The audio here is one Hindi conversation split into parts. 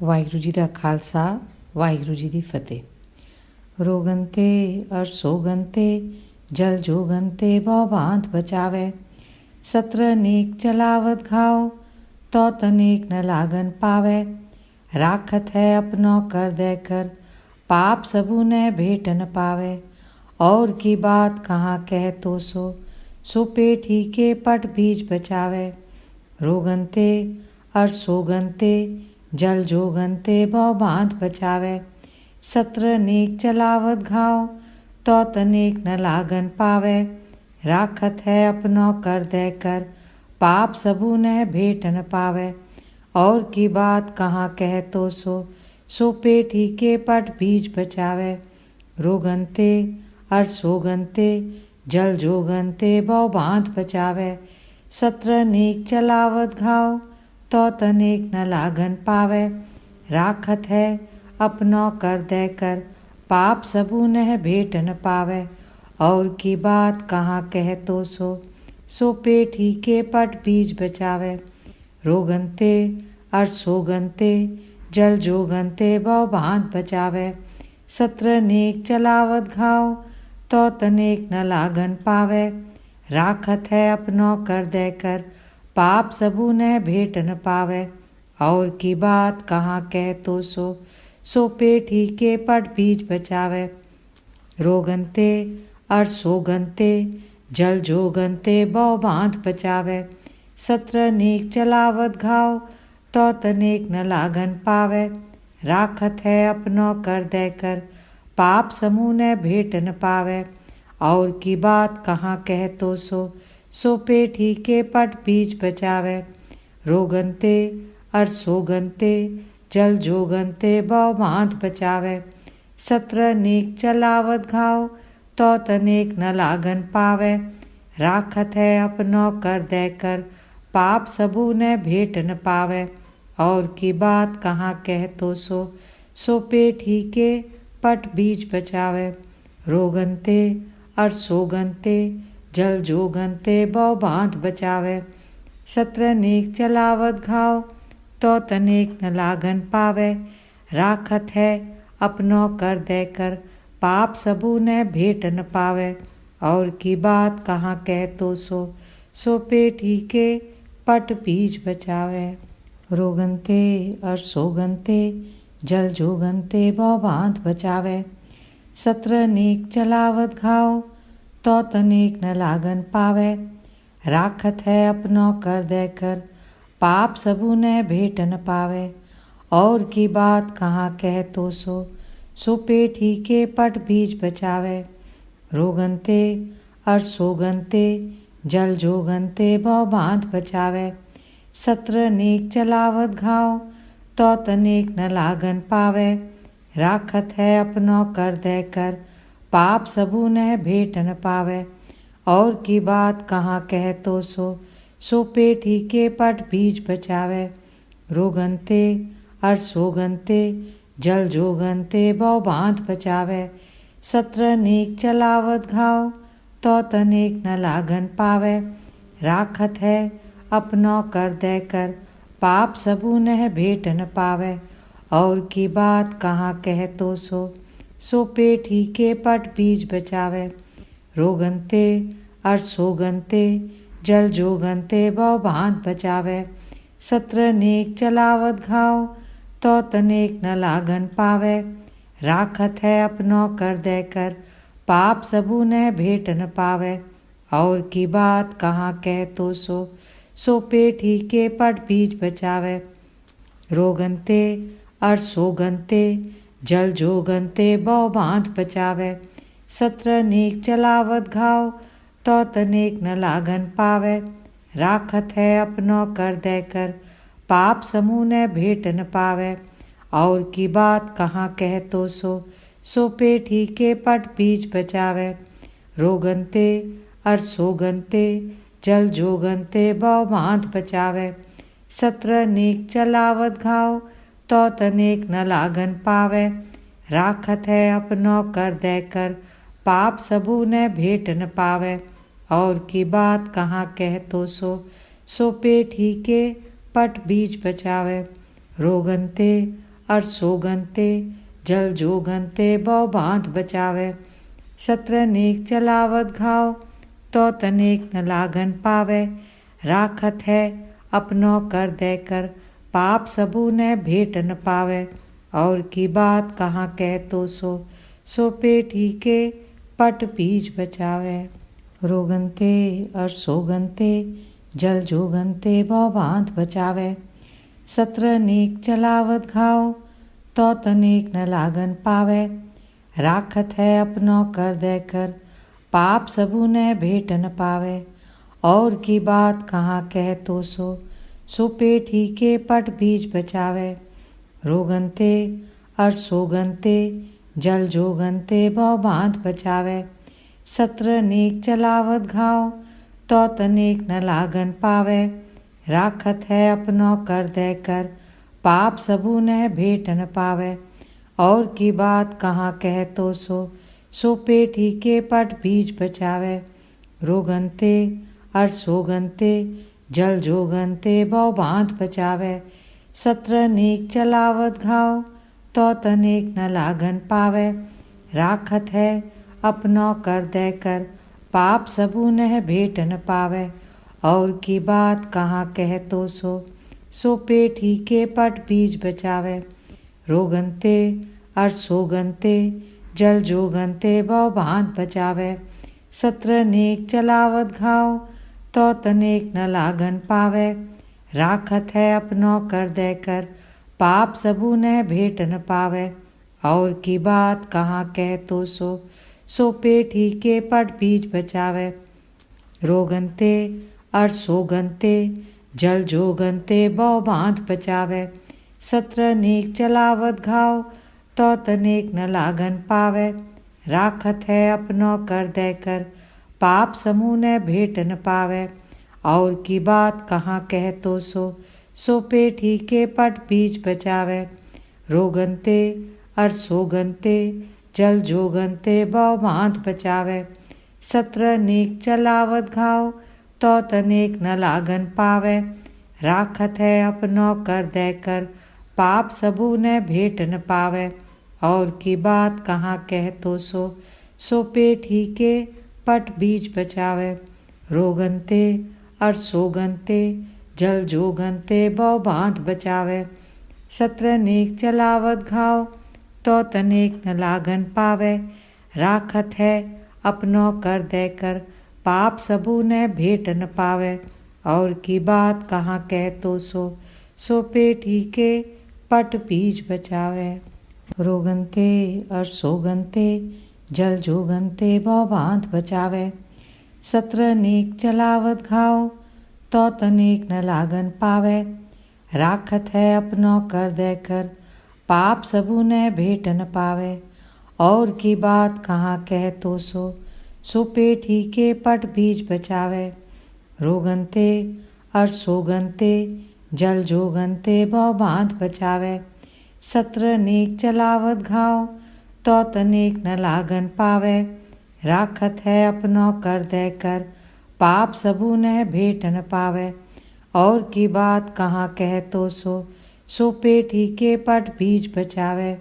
ਵਾਹਿਗੁਰੂ ਜੀ ਦਾ ਖਾਲਸਾ, ਵਾਹਿਗੁਰੂ ਜੀ ਦੀ ਫਤਿਹ। ਰੋਗਨ ਤੇ ਅਰ ਸੋਗਨ ਤੇ ਜਲ ਜੋਗਨ ਤੇ ਬਹੁ ਬਾਂਧ ਬਚਾਵੇ। सत्र नेक चलावत घाव तो तनेक न लागन पावे। राखत है अपनो कर दे कर पाप सबू ने भेट न पावे। और की बात कहाँ कह तो सो पेट ही के पट बीज बचावे। रोगन ते और सोगन ते जल जोगन ते बहु बांध बचावे। सत्र नेक चलावत घाव तो तनेक न लागन पावे। राखत है अपनो कर दे कर पाप सबू ने भेट न पावे। और की बात कहाँ कह तो सो पेट ही के पट बीज बचावे। रोगन ते और सोगन ते जल जोगन ते बहु बांध बचावे। सत्र नेक चलावत घाव तो तनेक न लागन पावे। राखत है अपनो कर दे कर पाप सबू ने भेट न पावे। और की बात कहाँ कह तो सो पेट ही के पट बीज बचावे। रोगन ते और सोगन ते जल जोगन ते बहु बांध बचावे। सत्र नेक चलावत घाव तो तनेक न लागन पावे। राखत है अपनो कर दे कर पाप सबू ने भेट न पावे। और की बात कहाँ कह तो सो पेट ही के पट बीज बचावे। रोगन ते और सोगन ते जल जोगन ते बहु बांध बचावे। सत्र नेक चलावत घाव तो तनेक न लागन पावे। राखत है अपनो कर दे कर पाप समूह ने भेट न पावे। और की बात कहाँ कह तो सो पेट ही के पट बीज बचावे। रोगन ते और सोगन ते जल जोगन ते बहु बांध बचावे। सत्र नेक चलावत घाव तो तनेक न लागन पावे। राखत है अपनो कर दे कर पाप सबू ने भेट न पावे। और की बात कहाँ कह तो सो पेट ही के पट बीज बचावे। रोगन ते और सोगन ते जल जोगन ते बहु बांध बचावे। सत्र नेक चलावत घाव तो तनेक न लागन पावे। राखत है अपनो कर दे कर पाप सबू ने भेट न पावे। और की बात कहाँ कह तो सो पेट ही के पट बीज बचावे। रोगन ते और सोगन ते जल जोगन ते बहु बांध बचावे। सत्र नेक चलावत घाव तो तनेक न लागन पावे। राखत है अपनो कर दे कर पाप सबू ने भेट न पावे। और की बात कहाँ कह तो सो पेट ही के पट बीज बचावे। रोगन ते और सोगन ते जल जोगन ते बहु बांध बचावे। सत्र नेक चलावत घाव तो तनेक न लागन पावे। राखत है अपनो कर दे कर पाप सबू ने भेट न पावे। और की बात कहाँ कह तो सो पेट ही के पट बीज बचावे। रोगन ते और सोगन ते जल जोगन ते बहु बांध बचावे। सत्र नेक चलावत घाव तो तनेक न लागन पावे। राखत है अपनो कर दे कर पाप सबू ने भेट न पावे। और की बात कहाँ कह तो सो पेट ही के पट बीज बचावे। रोगन ते और सोगन ते जल जोगन ते बहु बांध बचावे। सत्र नेक चलावत घाव तो तनेक न लागन पावे। राखत है अपनो कर दे कर पाप सबू ने भेट न पावे। और की बात कहाँ कह तो सो पेट ही के पट बीज बचावे। रोगन ते और सोगन ते जल जोगन ते बहु बांध बचावे। सत्र नेक चलावत घाव तो तनेक न लागन पावे। राखत है अपनो कर दे कर पाप समूह ने भेट न पावे। और की बात कहाँ कह तो सो पेट ही के पट बीज बचावे। रोगन ते और सोगन ते जल जोगन ते बहु बांध बचावे। सत्र नेक चलावत घाव तो तनेक न लागन पावे। राखत है अपनो कर दे कर पाप सबू ने भेट न पावे। और की बात कहाँ कह तो सो पेट ही के पट बीज बचावे। रोगन ते अर सोगंते जल जोगंते बौ बांध बचावे। सत्र नेक चलावत घाव तो तनेक न लागन पावे। राखत है अपनो कर देकर पाप सबू ने भेट न पावे। और की बात कहाँ कह तो सो पेट ही के पट बीज बचावे। रोगनते और सोगनते जल जोगनते बौ बांध बचावे। सत्र नेक चलावत घाव तो तनेक न लागन पावे। राखत है अपनो कर देकर पाप सबू ने भेट न पावे। और की बात कहाँ कह तो सो पेट ही के पट बीज बचावे। रोगनते और सोगनते जल जोगनते बौ बांध बचावे। सत्र नेक चलावत घाव तो तनेक न लागन पावे। राखत है अपनो कर देकर पाप सबू ने भेट न पावे। और की बात कहाँ कह तो सो पेट ही के पट बीज बचावे। रोगनते और सोगनते जल जोगनते बौ बांध बचावे। सत्र नेक चलावत घाव तो तनेक न लागन पावे। राखत है अपनो कर देकर पाप सबू ने भेट न पावे। और की बात कहाँ कह तो सो पेट ही के पट बीज बचावे। रोगनते और सोगनते जल जोगनते बौ बांध बचावे। सत्र नेक चलावत घाव तो तनेक न लागन पावे। राखत है अपनो कर देकर पाप सबू ने भेट न पावे। और की बात कहाँ कह तो सो पेट ही के पट बीज बचावे। रोगनते और सोगनते जल जोगनते बौ बांध बचावे। सत्र नेक चलावत घाव तो तनेक न लागन पावे। राखत है अपनो कर देकर पाप समूह ने भेट न पावे। और की बात कहाँ कह तो सो पेट ही के पट बीज बचावे। रोगनते और सोगनते जल जोगनते बौ बांध बचावे। सत्र नेक चलावत घाव तो तनेक न लागन पावे। राखत है अपनो कर देकर पाप सबू ने भेट न पावे। और की बात कहाँ कह तो सो पेट ही के पट बीज बचावे। रोगनते और सोगनते जल जोगनते बौ बांध बचावे। सत्र नेक चलावत घाव तो तनेक न लागन पावे। राखत है अपनो कर देकर पाप सबू ने भेट न पावे। और की बात कहाँ कह तो सो पेट ही के पट बीज बचावे। रोगनते और सोगनते जल जोगनते बौ बांध बचावे। सत्र नेक चलावत घाव तो तनेक न लागन पावे। राखत है अपनो कर देकर पाप सबू ने भेट न पावे। और की बात कहाँ कह तो सो पेट ही के पट बीज बचावे। रोगनते और सोगनते जल जोगनते बौ बांध बचावे। सत्र नेक चलावत घाव तो तनेक न लागन पावे। राखत है अपनो कर देकर पाप सबू ने भेट न पावे। और की बात कहाँ कह तो सो पेट ही के पट बीज बचावे।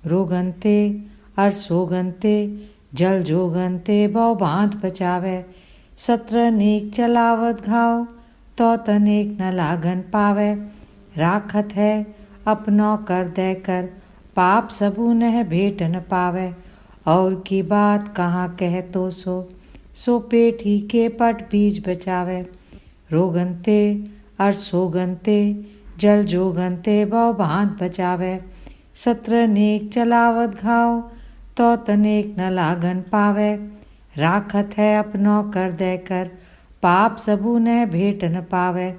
रोगनते और सोगनते जल जोगनते बौ बांध बचावे। सत्र नेक चलावत घाव तो तनेक न लागन पावे। राखत है अपनो कर देकर पाप सबू ने भेट न पावे। और की बात कहाँ कह तो सो पेट ही के पट बीज बचावे। रोगनते और सोगनते जल जोगनते बौ बांध बचावे। सत्र नेक चलावत घाव तो तनेक न लागन पावे। राखत है अपनो कर देकर पाप सबू ने भेट न पावे।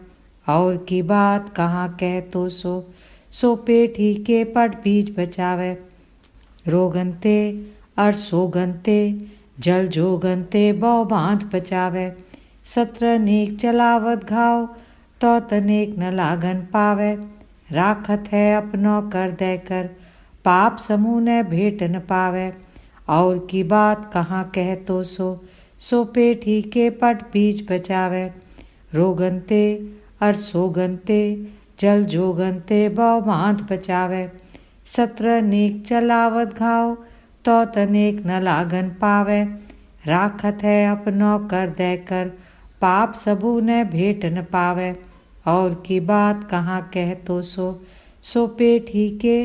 और की बात कहाँ कह तो सो पेट ही के पट बीज बचावे। रोगनते और सोगनते जल जोगनते बौ बांध बचावे। सत्र नेक चलावत घाव तो तनेक न लागन पावे। राखत है अपनो कर देकर पाप समूह ने भेट न पावे। और की बात कहाँ कह तो सो पेट ही के पट बीज बचावे। रोगनते और सोगनते जल जोगनते बौ बांध बचावे। सत्र नेक चलावत घाव, तो तनेक न लागन पावे। राखत है अपनो कर देकर, पाप सबू ने भेट न पावे। और की बात कहाँ कह तो सो पेट ही के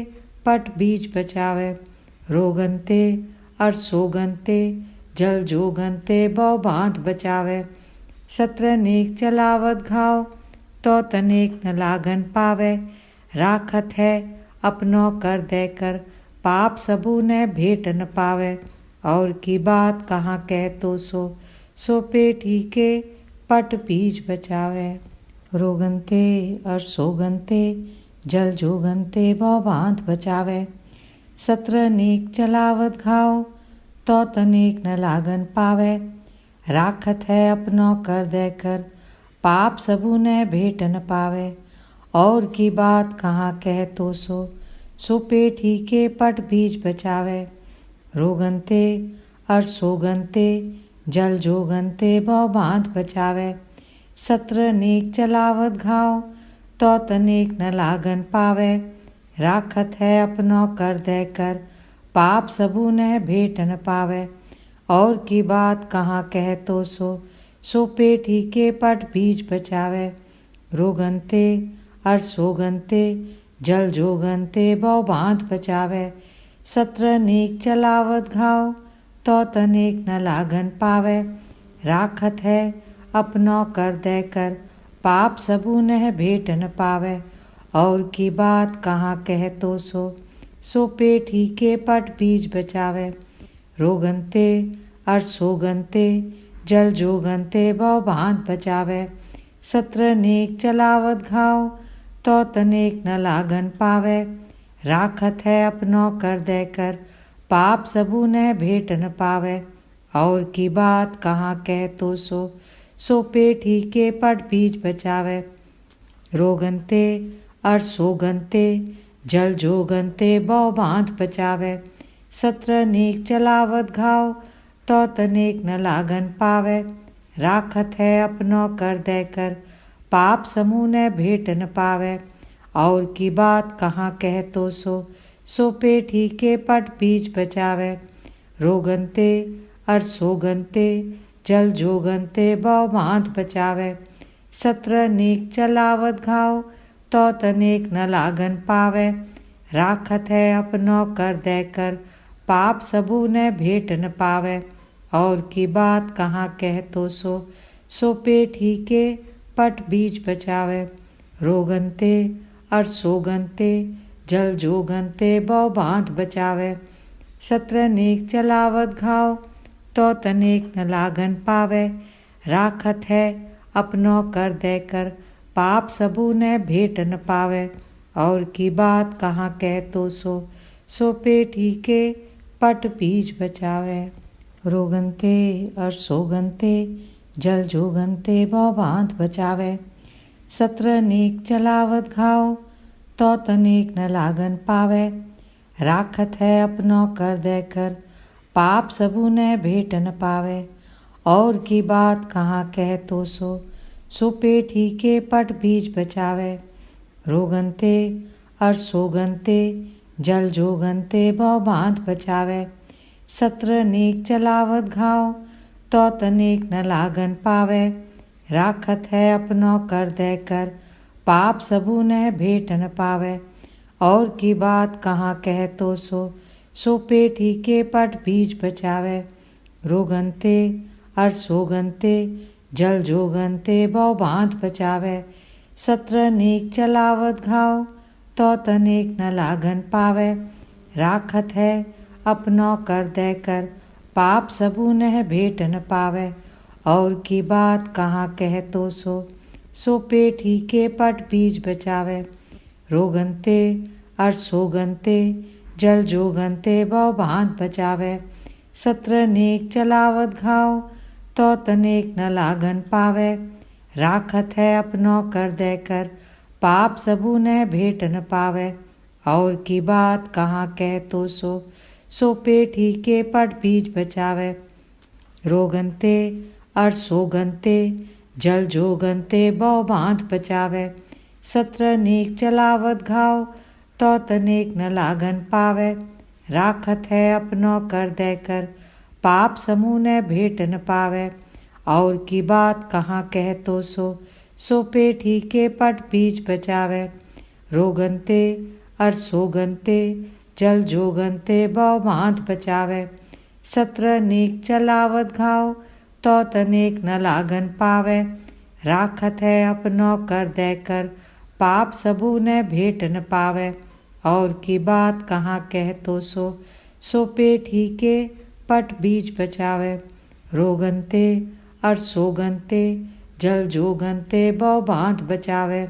पट बीज बचावे। रोगनते और सोगनते, जल जोगनते बौ बांध बचावे। सत्र नेक चलावत घाव, तो तनेक न लागन पावे। राखत है अपनो कर देकर, पाप सबू ने भेट न पावे। और की बात कहाँ कह तो सो पेट ही के पट बीज बचावे। रोगनते और सोगनते, जल जोगनते बौ बांध बचावे। सत्र नेक चलावत घाव, तो तनेक न लागन पावे। राखत है अपनो कर देकर, पाप सबू ने भेट न पावे। और की बात कहाँ कह तो सो पेट ही के पट बीज बचावे। रोगनते और सोगनते, जल जोगनते बौ बांध बचावे। सत्र नेक चलावत घाव, तो तनेक न लागन पावे। राखत है अपनो कर देकर, पाप सबू ने भेट न पावे। और की बात कहाँ कह तो सो पेट ही के पट बीज बचावे। रोगनते और सोगनते, जल जोगनते बौ बांध बचावे। सत्र नेक चलावत घाव, तो तनेक न लागन पावे। राखत है अपनो कर देकर, पाप सबू ने भेट न पावे। और की बात कहाँ कह तो सो पेट ही के पट बीज बचावे। रोगनते और सोगनते, जल जोगनते बौ बांध बचावे। सत्र नेक चलावत घाव, तो तनेक न लागन पावे। राखत है अपनो कर देकर, पाप सबू ने भेट न पावे। और की बात कहाँ कह तो सो पेट ही के पट बीज बचावे। रोगनते और सोगनते, जल जोगनते बौ बांध बचावे। सत्र नेक चलावत घाव, तो तनेक न लागन पावे। राखत है अपनो कर देकर, पाप समूह ने भेट न पावे। और की बात कहाँ कह तो सो पेट ही के पट बीज बचावे। रोगनते और सोगनते, जल जोगनते बौ बांध बचावे। सत्र नेक चलावत घाव, तो तनेक न लागन पावे। राखत है अपनो कर देकर, पाप सबू ने भेट न पावे। और की बात कहाँ कह तो सो पेट ही के पट बीज बचावे। रोगनते और सोगनते, जल जोगनते बौ बांध बचावे। सत्र नेक चलावत घाव, तो तनेक न लागन पावे। राखत है अपनो कर देकर, पाप सबू ने भेट न पावे। और की बात कहाँ कह तो सो पेट ही के पट बीज बचावे। रोगनते और सोगनते, जल जोगनते बौ बांध बचावे। सत्र नेक चलावत घाव, तो तनेक न लागन पावे। राखत है अपनो कर देकर, पाप सबू ने भेट न पावे। और की बात कहाँ कह तो सो पेट ही के पट बीज बचावे। रोगनते और सोगनते, जल जोगनते बौ बांध बचावे। सत्र नेक चलावत घाव, तो तनेक न लागन पावे। राखत है अपनो कर देकर, पाप सबू ने भेट न पावे। और की बात कहाँ कह तो सो पेट ही के पट बीज बचावे। रोगनते और सोगनते, जल जोगनते बौ बांध बचावे। सत्र नेक चलावत घाव, तो तनेक न लागन पावे। राखत है अपनो कर देकर, पाप सबू ने भेट न पावे। और की बात कहाँ कह तो सो पेट ही के पट बीज बचावे। रोगनते और सोगनते, जल जोगनते बौ बांध बचावे। सत्र नेक चलावत घाव, तो तनेक न लागन पावे। राखत है अपनो कर देकर, पाप सबू ने भेट न पावे। और की बात कहाँ कह तो सो पेट ही के पट बीज बचावे। रोगनते और सोगनते, जल जोगनते बौ बांध बचावे। सत्र नेक चलावत घाव, तो तनेक न लागन पावे। राखत है अपनो कर देकर, पाप समूह न भेट न पावे। और की बात कहाँ कह तो सो पेट ही के पट बीज बचावे। रोगनते अर सोगनते जल जोगनते बौ बांध बचावे। 17 नेक चलावत घाव, तो तनेक न लागन पावे। राखत है अपनो कर देकर, पाप सबू न भेट न पावे। और की बात कहाँ कह तो सो पेट ही के पट बीज बचावे। रोगनते और सोगनते जल जोगनते बौ बांध बचावे।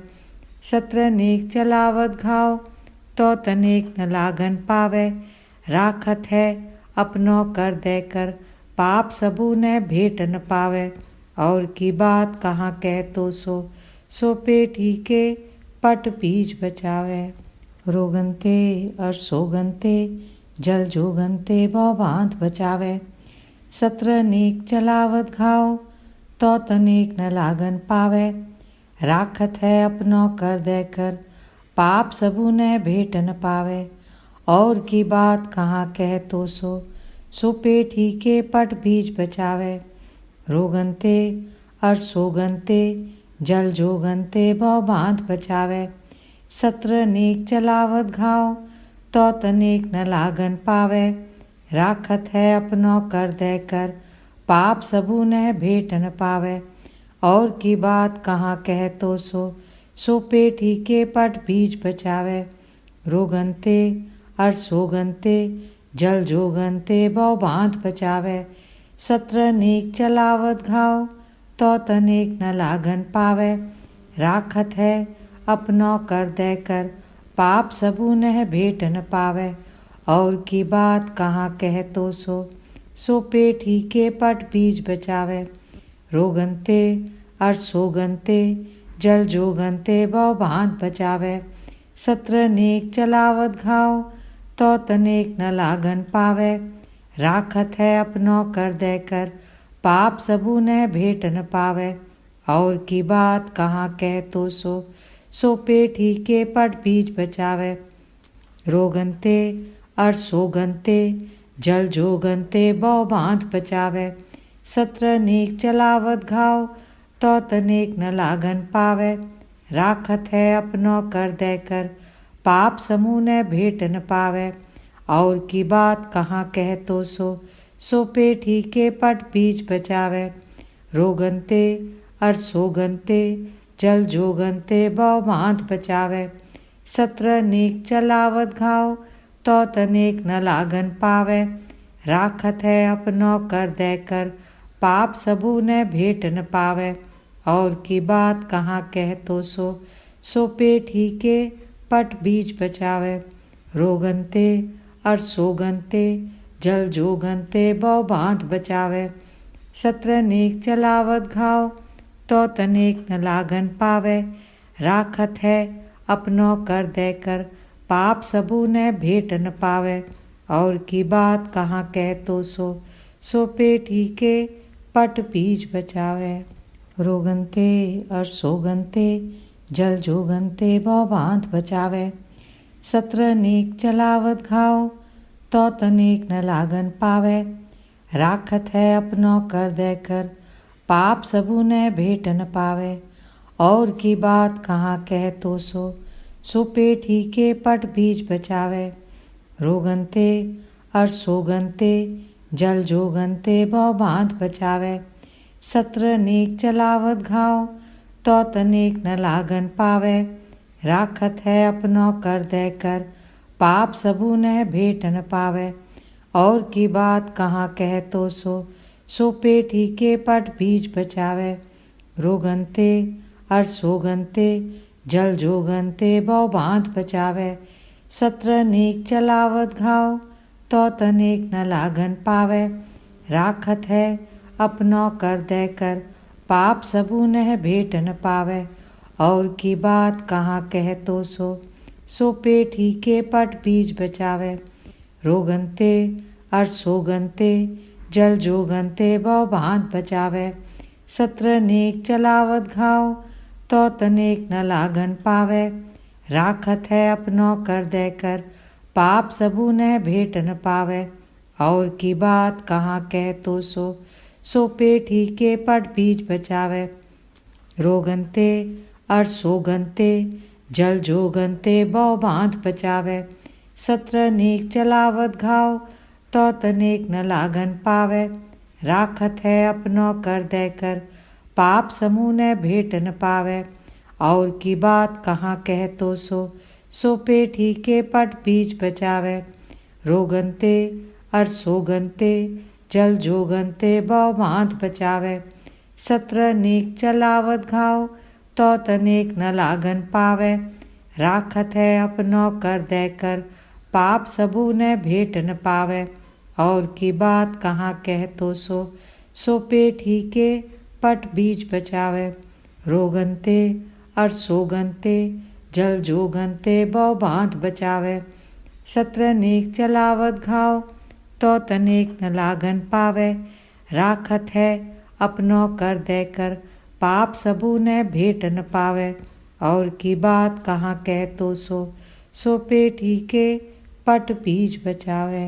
17 नेक चलावत घाव, तो तनेक न लागन पावे। राखत है अपनो कर देकर, पाप सबू न भेट न पावे। और की बात कहाँ कह तो सो पेट ही के पट बीज बचावे। रोगनते और सोगनते जल जोगनते बौ बांध बचावे। 17 नेक चलावत घाव, तो तनेक न लागन पावे। राखत है अपनो कर देकर, पाप सबू न भेट न पावे। और की बात कहाँ कह तो सो पेट ही के पट बीज बचावे। रोगनते और सोगनते जल जोगनते बौ बांध बचावे। 17 नेक चलावत घाव, तो तनेक न लागन पावे। राखत है अपनो कर देकर, पाप सबू न भेट न पावे। और की बात कहाँ कह तो सो पेट ही के पट बीज बचावे। रोगनते और सोगनते जल जोगनते बौ बांध बचावे। 17 नेक चलावत घाव, तो तनेक न लागन पावे। राखत है अपनो कर देकर, पाप सबू न भेट न पावे। और की बात कहाँ कह तो सो पेट ही के पट बीज बचावे। रोगनते और सोगनते जल जोगनते बौ बांध बचावे। 17 नेक चलावत घाव, तो तनेक न लागन पावे। राखत है अपनो कर देकर, पाप सबू न भेट न पावे। और की बात कहाँ कह तो सो पेट ही के पट बीज बचावे। रोगनते और सोगनते जल जोगनते बौ बांध बचावे। 17 नेक चलावत घाव, तो तनेक न लागन पावे। राखत है अपनो कर देकर, पाप समूह न भेट न पावे। और की बात कहाँ कह तो सो पेट ही के पट बीज बचावे। रोगनते और सोगनते जल जोगनते बौ बांध बचावे। 17 नेक चलावत घाव, तो तनेक न लागन पावे। राखत है अपनो कर देकर, पाप सबू न भेट न पावे। और की बात कहाँ कह तो सो पेट ही के पट बीज बचावे। रोगनते और सोगनते जल जोगनते बौ बांध बचावे। 17 नेक चलावत घाव, तो तनेक न लागन पावे। राखत है अपनो कर देकर, पाप सबू न भेट न पावे। और की बात कहाँ कह तो सो पेट ही के पट बीज बचावे। रोगनते और सोगनते जल जोगनते बौ बांध बचावे। 17 नेक चलावत घाव, तो तनेक न लागन पावे। राखत है अपनो कर देकर, पाप सबू न भेट न पावे। और की बात कहाँ कह तो सो पेट ही के पट बीज बचावे। रोगनते और सोगनते जल जोगनते बौ बांध बचावे। 17 नेक चलावत घाव, तो तनेक न लागन पावे। राखत है अपनो कर देकर, पाप सबू न भेट न पावे। और की बात कहाँ कह तो सो पेट ही के पट बीज बचावे। रोगनते और सोगनते जल जोगनते बौ बांध बचावे। 17 नेक चलावत घाव, तो तनेक न लागन पावे। राखत है अपनो कर देकर, पाप सबू न भेट न पावे। और की बात कहाँ कह तो सो पेट ही के पट बीज बचावे। रोगनते और सोगनते जल जोगनते बौ बांध बचावे। 17 नेक चलावत घाव, तो तनेक न लागन पावे। राखत है अपनो कर देकर, पाप सबू ने भेट न पावे। और की बात कहाँ कह तो सो पेट ही के पट बीज बचावे। रोगनते और सोगनते जल जोगनते बौ बांध बचावे। सत्र नेक चलावत घाव तो तनेक न लागन पावे। राखत है अपनो कर देकर, पाप समूह ने भेट न पावे। और की बात कहाँ कह तो सो पेट ही के पट बीज बचावे। रोगनते और सोगनते जल जोगनते बौ बांध बचावे। सत्र नेक चलावत घाव तो तनेक न लागन पावे। राखत है अपनो कर देकर, पाप सबू ने भेट न पावे। और की बात कहाँ कह तो सो पेट ही के पट बीज बचावे। रोगनते और सोगनते जल जोगनते बौ बांध बचावे। सत्र नेक चलावत घाव तो तनेक न लागन पावे। राखत है अपनो कर देकर, पाप सबू ने भेट न पावे। और की बात कहाँ कह तो सो पेट ही के पट बीज बचावे।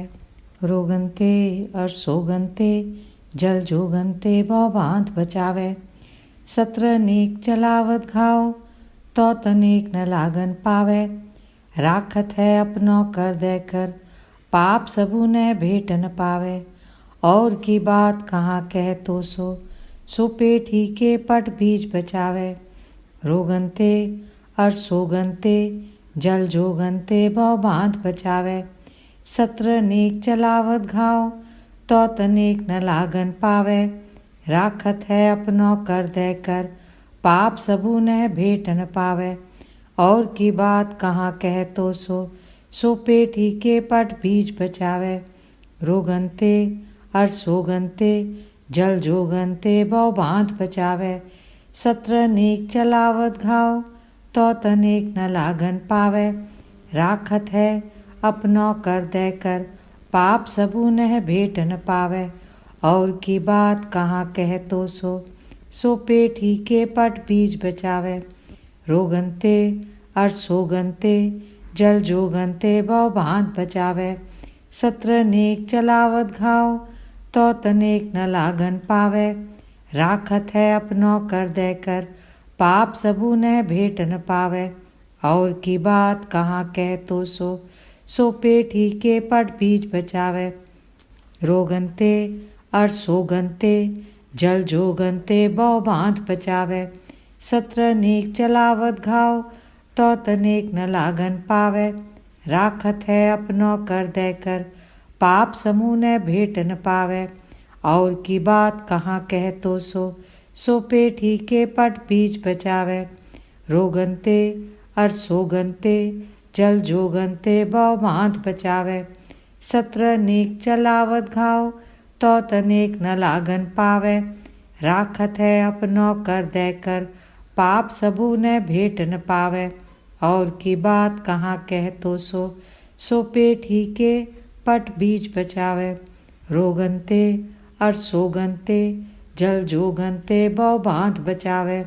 रोगनते और सोगनते जल जोगनते बौ बांध बचावे। सत्र नेक चलावत घाव तो तनेक न लागन पावे। राखत है अपनो कर देकर, पाप सबू ने भेट न पावे। और की बात कहाँ कह तो सो पेट ही के पट बीज बचावे। रोगनते और सोगनते जल जोगनते बौ बांध बचावे। सत्र नेक चलावत घाव तो तनेक न लागन पावे। राखत है अपनो कर देकर, पाप सबू ने भेट न पावे। और की बात कहाँ कह तो सो पेट ही के पट बीज बचावे। रोगनते और सोगनते जल जोगनते बौ बांध बचावे। सत्र नेक चलावत घाव तो तनेक न लागन पावे। राखत है अपनो कर देकर, पाप सबू ने भेट न पावे। और की बात कहाँ कह तो सो पेट ही के पट बीज बचावे। रोगनते और सोगनते जल जोगनते बौ बांध बचावे। सत्र नेक चलावत घाव तो तनेक न लागन पावे। राखत है अपनो कर देकर, पाप सबू ने भेट न पावे। और की बात कहाँ कह तो सो पेट ही के पट बीज बचावे। रोगनते और सोगनते जल जोगनते बौ बांध बचावे। सत्र नेक चलावत घाव तो तनेक न लागन पावे। राखत है अपनो कर देकर, पाप समूह ने भेट न पावे। और की बात कहाँ कह तो सो पेट ही के पट बीज बचावे। रोगनते और सोगनते जल जोगनते बौ बांध बचावे। सत्र नेक चलावत घाव तो तनेक न लागन पावे। राखत है अपनो कर देकर, पाप सबू ने भेट न पावे। और की बात कहाँ कह तो सो पेट ही के पट बीज बचावे। रोगनते और सोगनते जल जोगनते बौ बांध बचावे।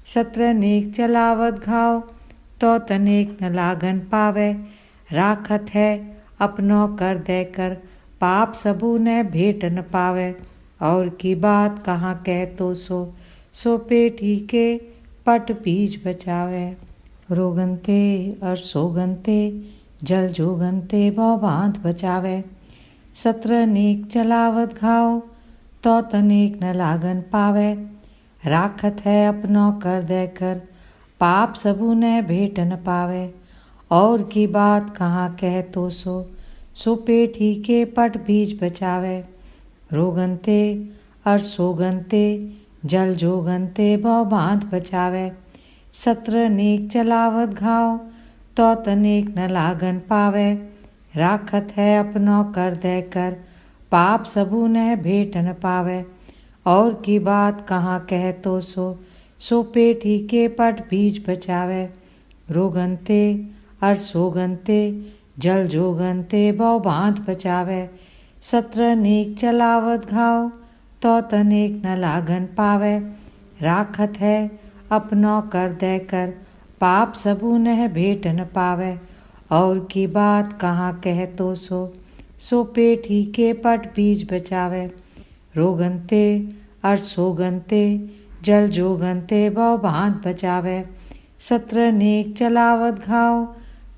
सत्र नेक चलावत घाव तो तनेक न लागन पावे। राखत है अपनो कर देकर, पाप सबू ने भेट न पावे। और की बात कहाँ कह तो सो पेट ही के पट बीज बचावे। रोगनते और सोगनते जल जोगनते बौ बांध बचावे। सत्र नेक चलावत घाव तो तनेक न लागन पावे। राखत है अपनो कर देकर, पाप सबू ने भेट न पावे। और की बात कहाँ कह तो सो पेट ही के पट बीज बचावे। रोगनते और सोगनते जल जोगनते बौ बांध बचावे। सत्र नेक चलावत घाव तो तनेक न लागन पावे। राखत है अपनो कर देकर, पाप सबू ने भेट न पावे। और की बात कहाँ कह तो सो पेट ही के पट बीज बचावे। रोगनते और सोगनते जल जोगनते बौ बांध बचावे। सत्र नेक चलावत घाव तो तनेक न लागन पावे। राखत है अपनो कर देकर, पाप सबू नह भेट न पावे। और की बात कहाँ कह तो सो पेट ही के पट बीज बचावे। रोगनते अर सोगनते जल जोगनते बहु भांत बचावे। सत्र नेक चलावत घाव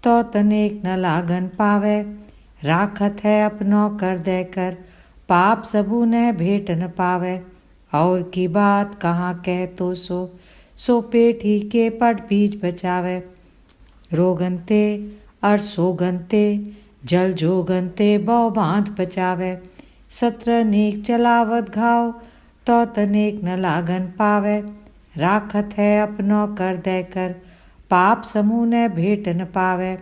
तो तनेक न लागन पावे। राखत है अपनो कर देकर पाप सबू न भेट न पावे। और की बात कहाँ कह तो सो पेट ही के पट बीज बचावे। रोगनते अर सोगनते जल जोगनते बहु बांध बचावे। सत्र नेक चलावत घाव तो तनेक न लागन पावे। राखत है अपनो कर देकर पाप समूह न भेट न पावे।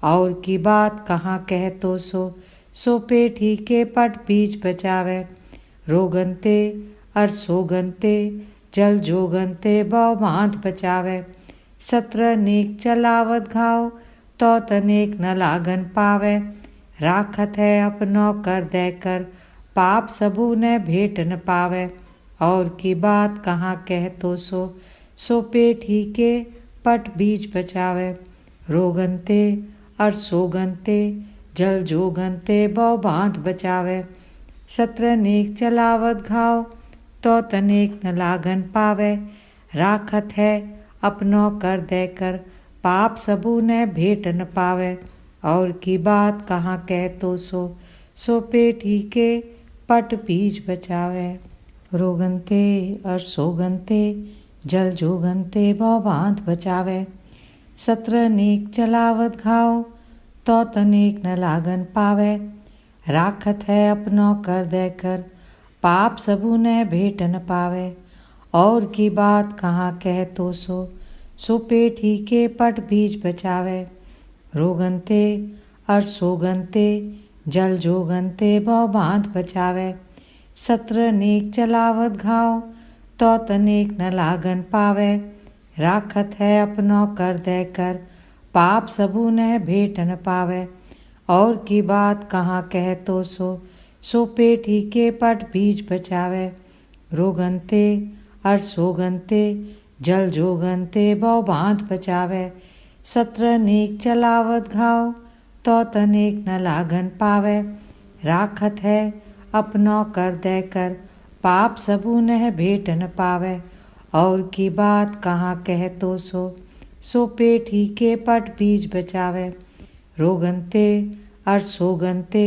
और की बात कहाँ कह तो सो पेट ही के पट बीज बचावे। रोगनते अर सोगनते जल जोगनते बहु बांध बचावे। सत्र नेक चलावत घाव तो तनेक न लागन पावे। राखत है अपनो कर देकर पाप सबू न भेट न पावे। और की बात कहाँ कह तो सो पेट ही के पट बीज बचावे। रोगनते अर सोगनते जल जोगनते बहु बांध बचावे। सत्र नेक चलावत घाव तो तनेक न लागन पावे। राखत है अपनो कर देकर पाप सबू न भेट न पावे। और की बात कहाँ कह तो सो पेट ही के पट बीज बचावे। रोगनते अर सोगनते जल जोगनते बहु बांध बचावे। सत्र नेक चलावत घाव तो तनेक न लागन पावे। राखत है अपनो कर देकर पाप सबू न भेट न पावे। और की बात कहाँ कह तो सो पेट ही के पट बीज बचावे। रोगनते अर सोगनते जल जोगनते बहु बांध बचावे। सत्र नेक चलावत घाव तो तनेक न लागन पावे। राखत है अपनो कर देकर पाप सबू न भेट न पावे। और की बात कहाँ कह तो सो पेट ही के पट बीज बचावे। रोगनते अर सोगनते जल जोगनते बहु बांध बचावे। सत्र नेक चलावत घाव तो तनेक न लागन पावे। राखत है अपनो कर देकर पाप सबू न भेट न पावे। और की बात कहाँ कह तो सो पेट ही के पट बीज बचावे। रोगनते अर सोगनते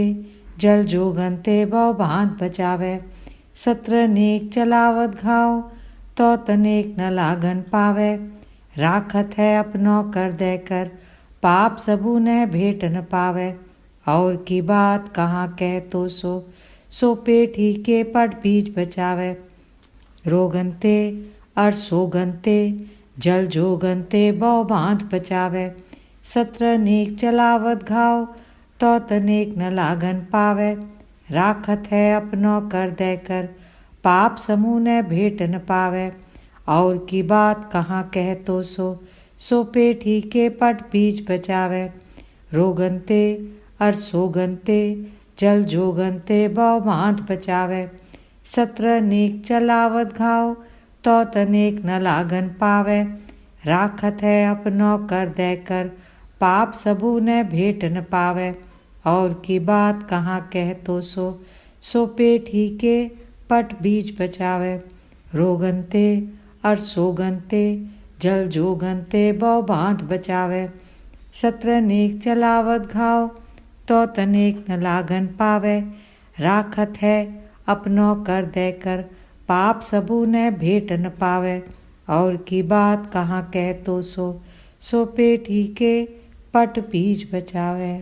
जल जोगनते बहु बांध बचावे। सत्र नेक चलावत घाव तो तनेक न लागन पावे। राखत है अपनो कर देकर पाप सबू न भेट न पावे। और की बात कहाँ कह तो सो पेट ही के पट बीज बचावे। रोगनते अर सोगनते जल जोगनते बहु बांध बचावे। सत्र नेक चलावत घाव तो तनेक न लागन पावे। राखत है अपनो कर देकर पाप समूह न भेट न पावे। और की बात कहाँ कह तो सो पेट ही के पट बीज बचावे। रोगनते अर सोगनते जल जोगनते बहु बांध बचावे। सत्र नेक चलावत घाव तो तनेक न लागन पावे। राखत है अपनो कर देकर पाप सबू न भेट न पावे। और की बात कहाँ कह तो सो पेट ही के पट बीज बचावे। रोगनते अर सोगनते जल जोगनते बहु बांध बचावे। सत्र नेक चलावत घाव तो तनेक न लागन पावे। राखत है अपनो कर देकर पाप सबू न भेट न पावे। और की बात कहाँ कह तो सो पेट ही के पट बीज बचावे।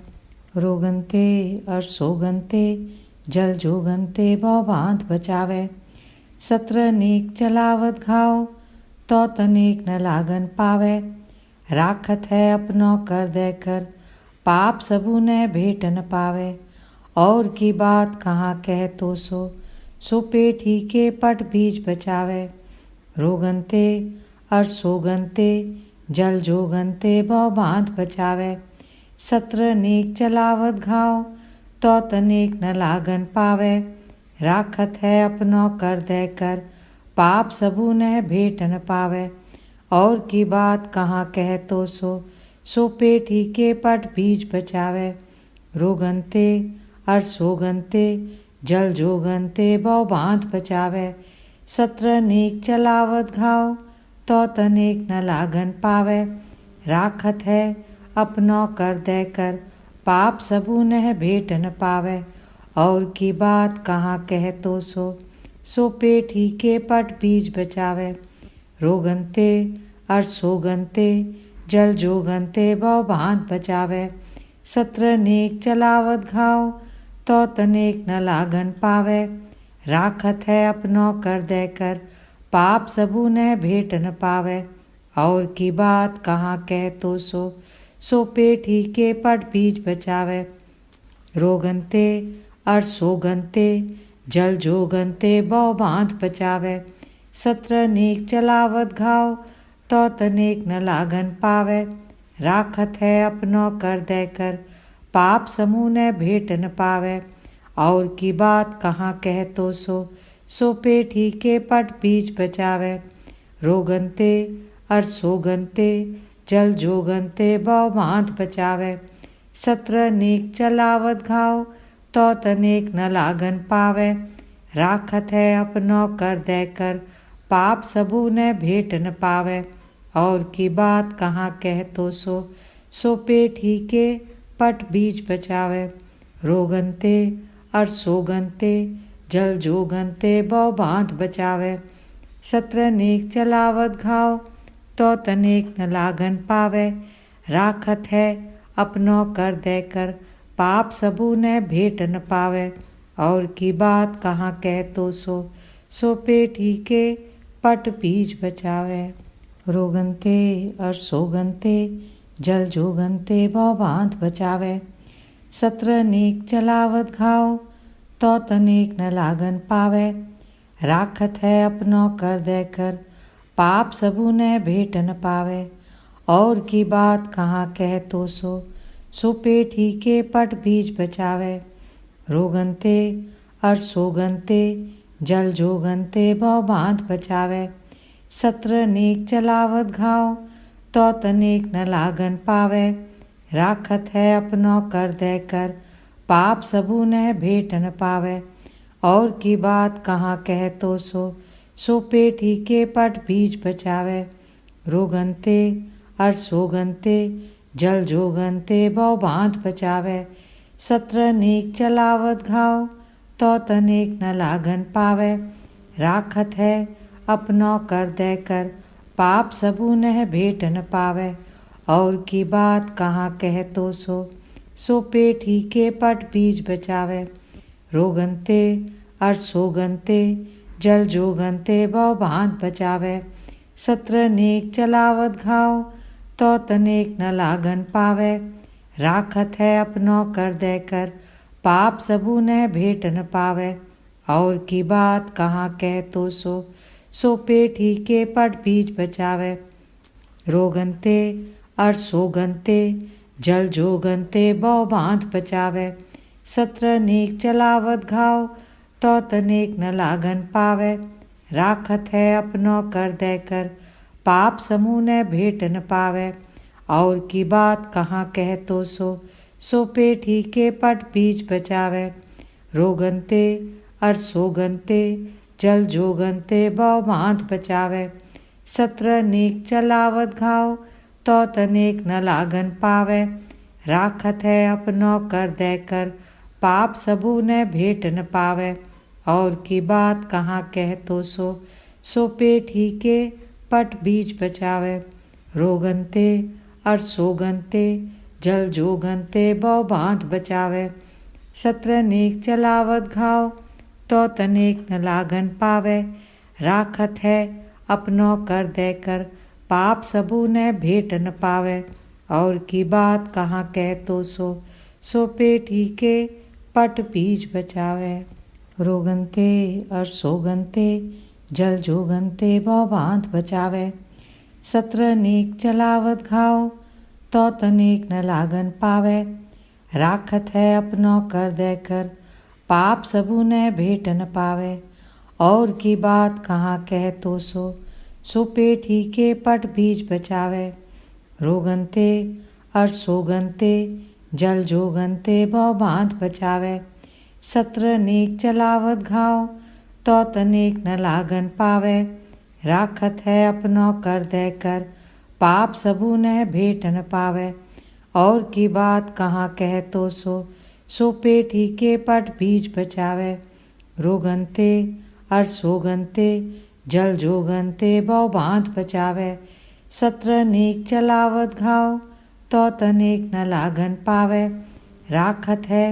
रोगनते अर सोगनते जल जोगनते बहु बांध बचावे। सत्र नेक चलावत घाव तो तनेक न लागन पावे। राखत है अपनो कर देकर पाप सबू न भेट न पावे। और की बात कहाँ कह तो सो पेट ही के पट बीज बचावे। रोगनते अर सोगनते जल जोगनते बहु बांध बचावे। सत्र नेक चलावत घाव तो तनेक न लागन पावे। राखत है अपनो कर देकर पाप सबू न भेट न पावे। और की बात कहाँ कह तो सो पेट ही के पट बीज बचावे। रोगनते अर सोगनते जल जोगनते बौ बांध बचावे। सत्र नेक चलावत घाव तो तनेक न लागन पावे। राखत है अपनो कर दे कर पाप सबू नह भेट न पावे। और की बात कहाँ कह तो सो पेट ही के पट बीज बचावे। रोगनते अर सोगनते जल जोगनते बौ बांध बचावे। सत्र नेक चलावत घाव तो तनेक न लागन पावे। राखत है अपनो कर दे कर पाप सबू न भेट न पावे। और की बात कहाँ कह तो सो पेट ही के पट बीज बचावे। रोगनते अर सोगनते जल जोगनते बौ बांध बचावे। सत्र नेक चलावत घाव तो तनेक न लागन पावे। राखत है अपनो कर दे कर पाप समूह न भेट न पावे। और की बात कहाँ कह तो सो पेट ही के पट बीज बचावे। रोगनते अर सोगनते जल जोगनते बौ बांध बचावे। सत्र नेक चलावत घाव तो तनेक न लागन पावे। राखत है अपनो कर दे कर पाप सबू न भेट न पावे। और की बात कहाँ कह तो सो पेट ही के पट बीज बचावे। रोगनते अर सोगनते जल जोगनते बौ बांध बचावे। सत्र नेक चलावत घाव तो तनेक न लागन पावे। राखत है अपनो कर दे कर पाप सबू न भेट न पावे। और की बात कहाँ कह तो सो पेट ही के पट बीज बचावे। रोगनते अर सोगनते जल जोगनते बौ बांध बचावे। सत्र नेक चलावत घाव तो तनेक न लागन पावे। राखत है अपनो कर दे कर पाप सबू न भेट न पावे। और की बात कहाँ कह तो सो पेट ही के पट बीज बचावे। रोगनते अर सोगनते जल जोगनते बौ बांध बचावे। सत्र नेक चलावत घाव तो तनेक न लागन पावे। राखत है अपनो कर दे कर पाप सबू न भेट न पावे। और की बात कहाँ कह तो सो पेट ही के पट बीज बचावे। रोगनते अर सोगनते जल जोगनते बौ बांध बचावे। सत्र नेक चलावत घाव तो तनेक न लागन पावे। राखत है अपनो कर दे कर पाप सबू न भेट न पावे। और की बात कहाँ कह तो सो पेट ही के पट बीज बचावे। रोगनते अर सोगनते जल जोगनते बौ बांध बचावे। सत्र नेक चलावत घाव तो तनेक न लागन पावे। राखत है अपनो कर दे कर पाप सबू न भेट न पावे। और की बात कहाँ कह तो सो पेट ही के पट बीज बचावे। रोगनते अर सोगनते जल जोगनते बौ बांध बचावे। सत्र नेक चलावत घाव तो तनेक न लागन पावे। राखत है अपनो कर दे कर पाप समूह न भेट न पावे। और की बात कहाँ कह तो सो पेट ही के पट बीज बचावे। रोगनते अर सोगनते जल जोगनते बौ बांध बचावे। सत्र नेक चलावत घाव तो तनेक न लागन पावे। राखत है अपनो कर दे कर पाप सबू न भेट न पावे। और की बात कहाँ कह तो सो पेट ही के पट बीज बचावे। रोगनते अर सोगनते जल जोगनते बौ बांध बचावे। सत्र नेक चलावत घाव तो तनेक न लागन पावे। राखत है अपनो कर दे कर पाप सबू न भेट न पावे। और की बात कहाँ कह तो सो पेट ही के पट बीज बचावे। रोगनते अर सोगनते जल जोगनते बौ बांध बचावे। सत्र नेक चलावत घाव तो तनेक न लागन पावे। राखत है अपनो कर दे कर पाप सबू न भेट न पावे। और की बात कहाँ कह तो सो पेट ही के पट बीज बचावे। रोगनते और सोगनते जल जोगनते भव बांध बचावे। सत्र नेक चलावत घाव तो तनेक न लागन पावे। राखत है अपनो कर दे कर पाप सबू न भेट न पावे। और की बात कहाँ कह तो सो पेट ही के पट बीज बचावे। रोगनते और सोगनते जल जोगनते भव बांध बचावे। सत्र नेक चलावत घाव तो तनेक न लागन पावे। राखत है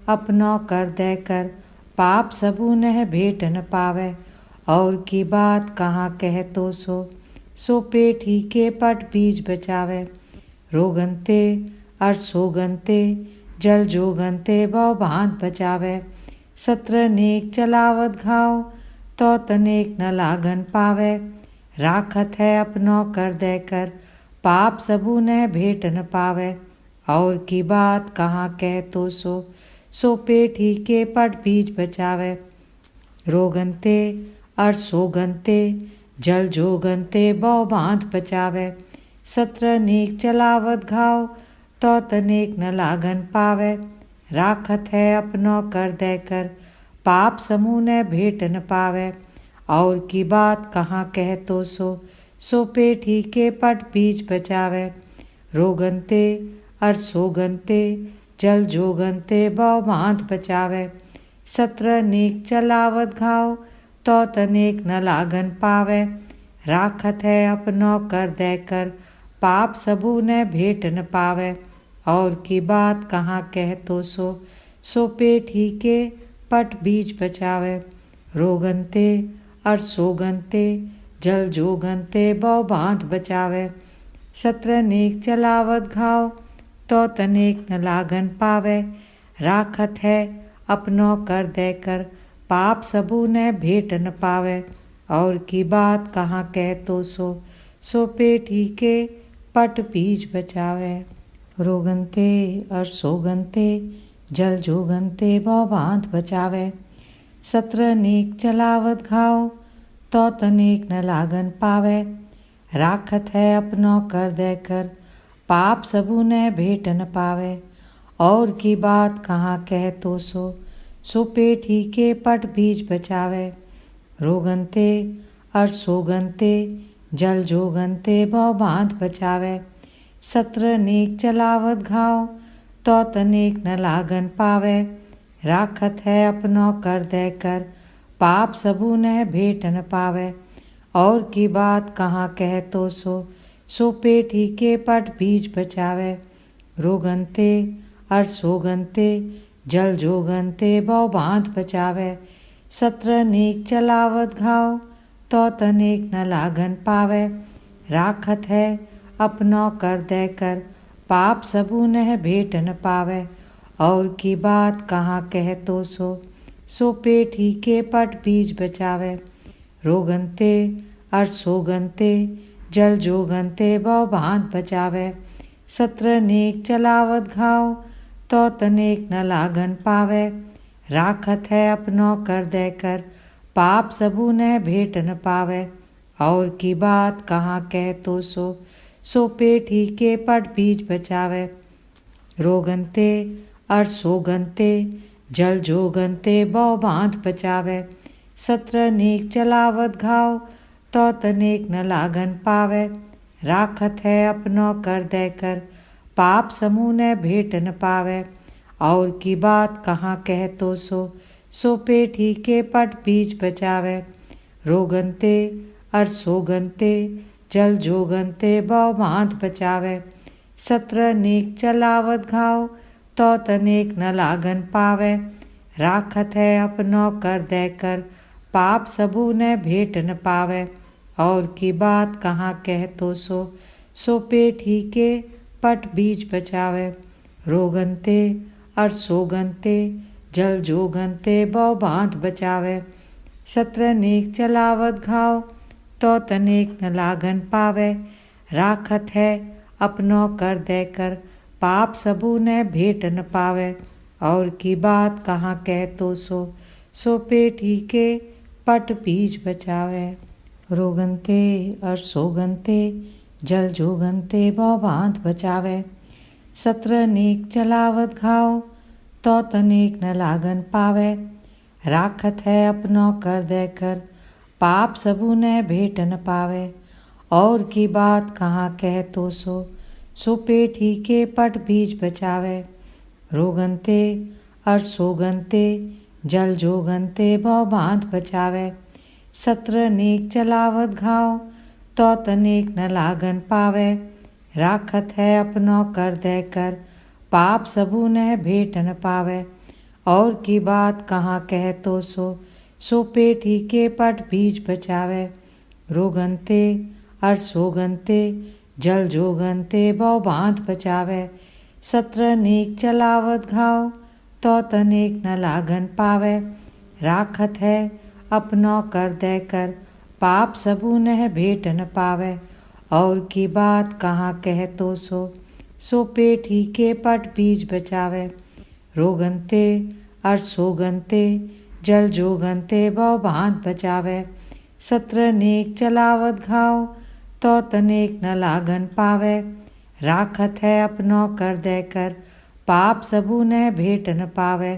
अपनो कर दे कर पाप सबू न भेट न पावे। और की बात कहाँ कह तो सो पेट ही के पट बीज बचावे। रोगनते और सोगनते जल जोगनते भव बांध बचावे। सत्र नेक चलावत घाव तो तनेक न लागन पावे। राखत है अपनो कर दे कर पाप सबू न भेट न पावे। और की बात कहाँ कह तो सो पेट ही के पट बीज बचावे। रोगनते और सोगनते जल जोगनते भव बांध बचावे। सत्र नेक चलावत घाव तो तनेक न लागन पावे। राखत है अपनो कर दे कर पाप समूह न भेट न पावे। और की बात कहाँ कह तो सो पेट ही के पट बीज बचावे। रोगनते और सोगनते जल जोगनते भव बांध बचावे। सत्र नेक चलावत घाव तो तनेक न लागन पावे। राखत है अपनो कर दे कर पाप सबू न भेट न पावे। और की बात कहाँ कह तो सो पेट ही के पट बीज बचावे। रोगनते और सोगनते जल जोगनते भव बांध बचावे। सत्र नेक चलावत घाव तो तनेक न लागन पावे। राखत है अपनो कर दे कर पाप सबू न भेट न पावे। और की बात कहाँ कह तो सो पेट ही के पट बीज बचावे। रोगनते और सोगनते जल जोगनते भव बांध बचावे। सत्र नेक चलावत घाव तो तनेक न लागन पावे। राखत है अपनो कर दे कर पाप सबू न भेट न पावे। और की बात कहाँ कह तो सो पेट ही के पट बीज बचावे। रोगनते और सोगनते जल जोगनते भव बांध बचावे। सत्र नेक चलावत घाव तो तनेक न लागन पावे। राखत है अपनो कर दे कर पाप सबू न भेट न पावे। और की बात कहाँ कह तो सो पेट ही के पट बीज बचावे। रोगनते और सोगनते जल जोगनते भव बांध बचावे। सत्र नेक चलावत घाव तो तनेक न लागन पावे। राखत है अपनो कर दे कर पाप सबू न भेट न पावे। और की बात कहाँ कह तो सो पेट ही के पट बीज बचावे। रोगनते और सोगनते जल जोगनते भव बांध बचावे। सत्र नेक चलावत घाव तो तनेक न लागन पावे। राखत है अपनो कर दे कर पाप सबू न भेट न पावे। और की बात कहाँ कह तो सो पेट ही के पट बीज बचावे। रोगनते और सोगनते जल जोगनते भव बांध बचावे। सत्र नेक चलावत घाव तो तनेक न लागन पावे। राखत है अपनो कर दे कर पाप समूह न भेट न पावे। और की बात कहाँ कह तो सो पेट ही के पट बीज बचावे। रोगनते और सोगनते जल जोगनते भव बांध बचावे। सत्र नेक चलावत घाव तो तनेक न लागन पावे। राखत है अपनो कर दे कर पाप सबू न भेट न पावे। और की बात कहाँ कह तो सो पेट ही के पट बीज बचावे। रोगनते और सोगनते जल जोगनते भव बांध बचावे। सत्र नेक चलावत घाव तो तनेक न लागन पावे। राखत है अपनो कर दे कर पाप सबू न भेट न पावे। और की बात कहाँ कह तो सो पेट ही के पट बीज बचावे। रोगनते और सोगनते जल जोगनते भव बांध बचावे। सत्र नेक चलावत घाव तो तनेक न लागन पावे। राखत है अपनो कर देकर पाप सबू ने भेट न पावे। और की बात कहाँ कह तो सो पेट ही के पट बीज बचावे। रोगनते और सोगनते जल जोगनते भव बांध बचावे। सत्र नेक चलावत घाव तो तनेक न लागन पावे। राखत है अपनो कर देकर पाप सबू ने भेट न पावे। और की बात कहाँ कह तो सो पेट ही के पट बीज बचावे। रोगनते और सोगनते जल जोगनते भव बांध बचावे। सत्र नेक चलावत घाव तो तनेक न लागन पावे। राखत है अपनो कर देकर पाप सबू ने भेट न पावे। और की बात कहाँ कह तो सो पेट ही के पट बीज बचावे। रोगनते और सोगनते जल जोगनते भव बांध बचावे। सत्र नेक चलावत घाव तो तनेक न लागन पावे। राखत है अपनो कर देकर पाप सबू ने भेट न पावे।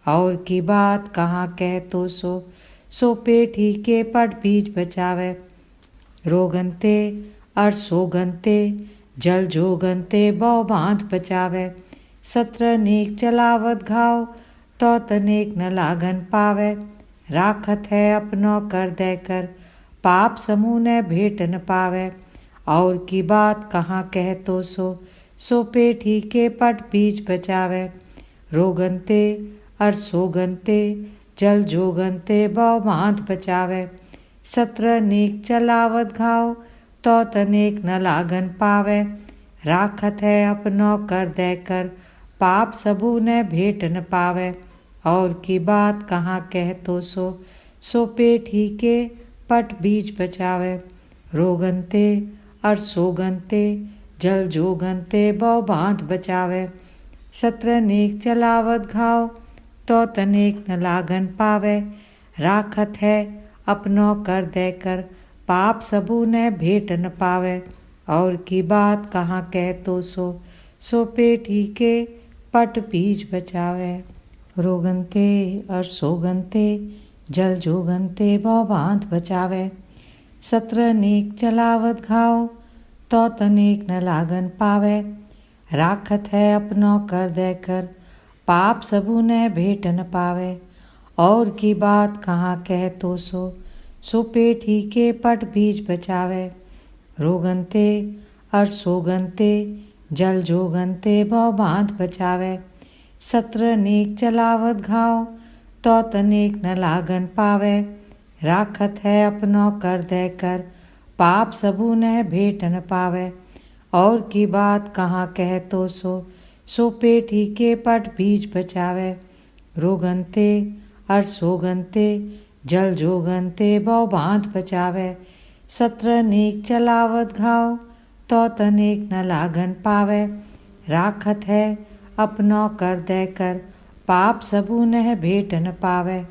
और की बात कहाँ कह तो सो पेट ही के पट बीज बचावे। रोगनते और सोगनते जल जोगनते भव बांध बचावे। सत्र नेक चलावत घाव तो तनेक न लागन पावे। राखत है अपनो कर देकर पाप समूह ने भेट न पावे। और की बात कहाँ कह तो सो पेट ही के पट बीज बचावे। रोगनते और सोगनते जल जोगनते भव बांध बचावे। सत्र नेक चलावत घाव तो तनेक न लागन पावे। राखत है अपनो कर देकर पाप सबू ने भेट न पावे। और की बात कहाँ कह तो सो पेट ही के पट बीज बचावे। रोगनते और सोगनते जल जोगनते भव बांध बचावे। सत्र नेक चलावत घाव तो तनेक न लागन पावे। राखत है अपनो कर देकर पाप सबू ने भेट न पावे। और की बात कहाँ कह तो सो पेट ही के पट बीज बचावे। रोगनते और सोगनते जल जोगनते भव बांध बचावे। सत्र नेक चलावत घाव तो तनेक न लागन पावे। राखत है अपनो कर देकर पाप सबू ने भेट न पावे। और की बात कहाँ कह तो सो पेट ही के पट बीज बचावे। रोगनते और सोगनते जल जोगनते भव बांध बचावे। सत्र नेक चलावत घाव तो तनेक न लागन पावे। राखत है अपनो कर देकर पाप सबू ने भेट न पावे। और की बात कहाँ कह तो सो पेट ही के पट बीज बचावे। रोगनते और सोगनते जल जोगनते भव बांध बचावे। सत्र नेक चलावत घाव तो तनेक न लागन पावे। राखत है अपनो कर देकर पाप सबू ने भेट न पावे।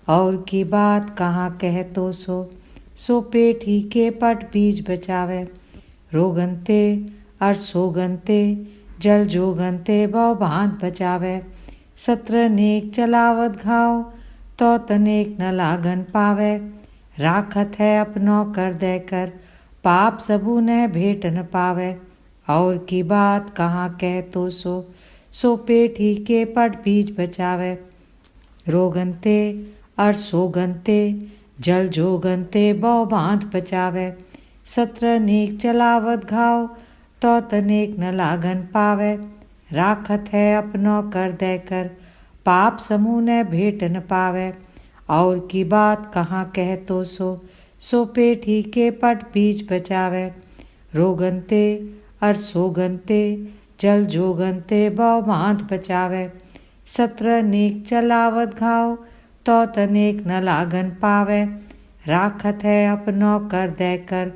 और की बात कहाँ कह तो सो पेट ही के पट बीज बचावे। रोगनते और सोगनते जल जोगनते भव बांध बचावे। सत्र नेक चलावत घाव तो तनेक न लागन पावे। राखत है अपनो कर देकर पाप सबू ने भेट न पावे। और की बात कहाँ कह तो सो पेट ही के पट बीज बचावे। रोगनते और सोगनते जल जोगनते भव बांध बचावे। सत्र नेक चलावत घाव तो तनेक न लागन पावे। राखत है अपनो कर देकर पाप समूह ने भेट न पावे। और की बात कहाँ कह तो सो पेट ही के पट बीज बचावे। रोगनते और सोगनते जल जोगनते भव बांध बचावे। सत्र नेक चलावत घाव तो तनेक न लागन पावे। राखत है अपनो कर देकर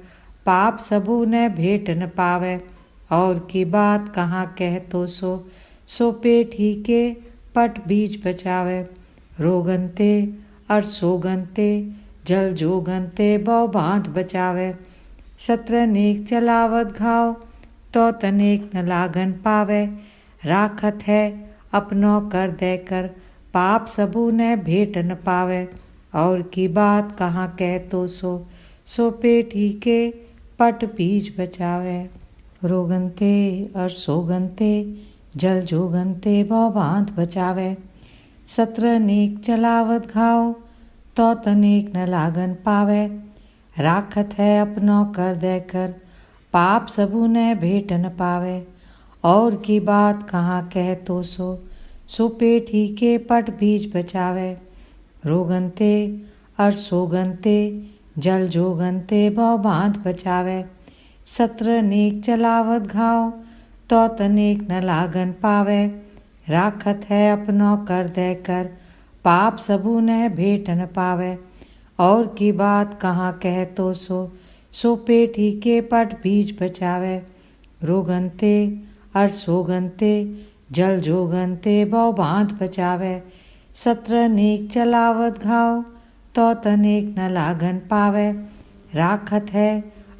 पाप सबू ने भेट न पावे। और की बात कहाँ कह तो सो पेट ही के पट बीज बचावे। रोगनते और सोगनते जल जोगन्ते बौ बाँध बचावे। सत्र नेक चलावत घाव, तो तनेक न लागन पावे। राखत है अपनो कर देकर, पाप सबू ने भेट न पावे। और की बात कहाँ कह तो सो पेटी के पट बीज बचावे। रोगनते और सोगनते जल जोगनते बौ बाँध बचावे। सत्र नेक चलावत घाव, तो तनेक न लागन पावे। राखत है अपनो कर देकर, पाप सबू ने भेट न पावे। और की बात कहाँ कह तो सो पेटी के पट बीज बचावे। रोगनते और सोगनते जल जोगनते बौ बाँध बचावे। सत्र नेक चलावत घाव, तो तनेक न लागन पावे। राखत है अपनो कर देकर, पाप सबू ने भेट न पावे। और की बात कहाँ कह तो सो पेटी के पट बीज बचावे। रोगनते और सोगनते जल जोगनते बौ बाँध बचावे। सत्र नेक चलावत घाव, तो तनेक न लागन पावे। राखत है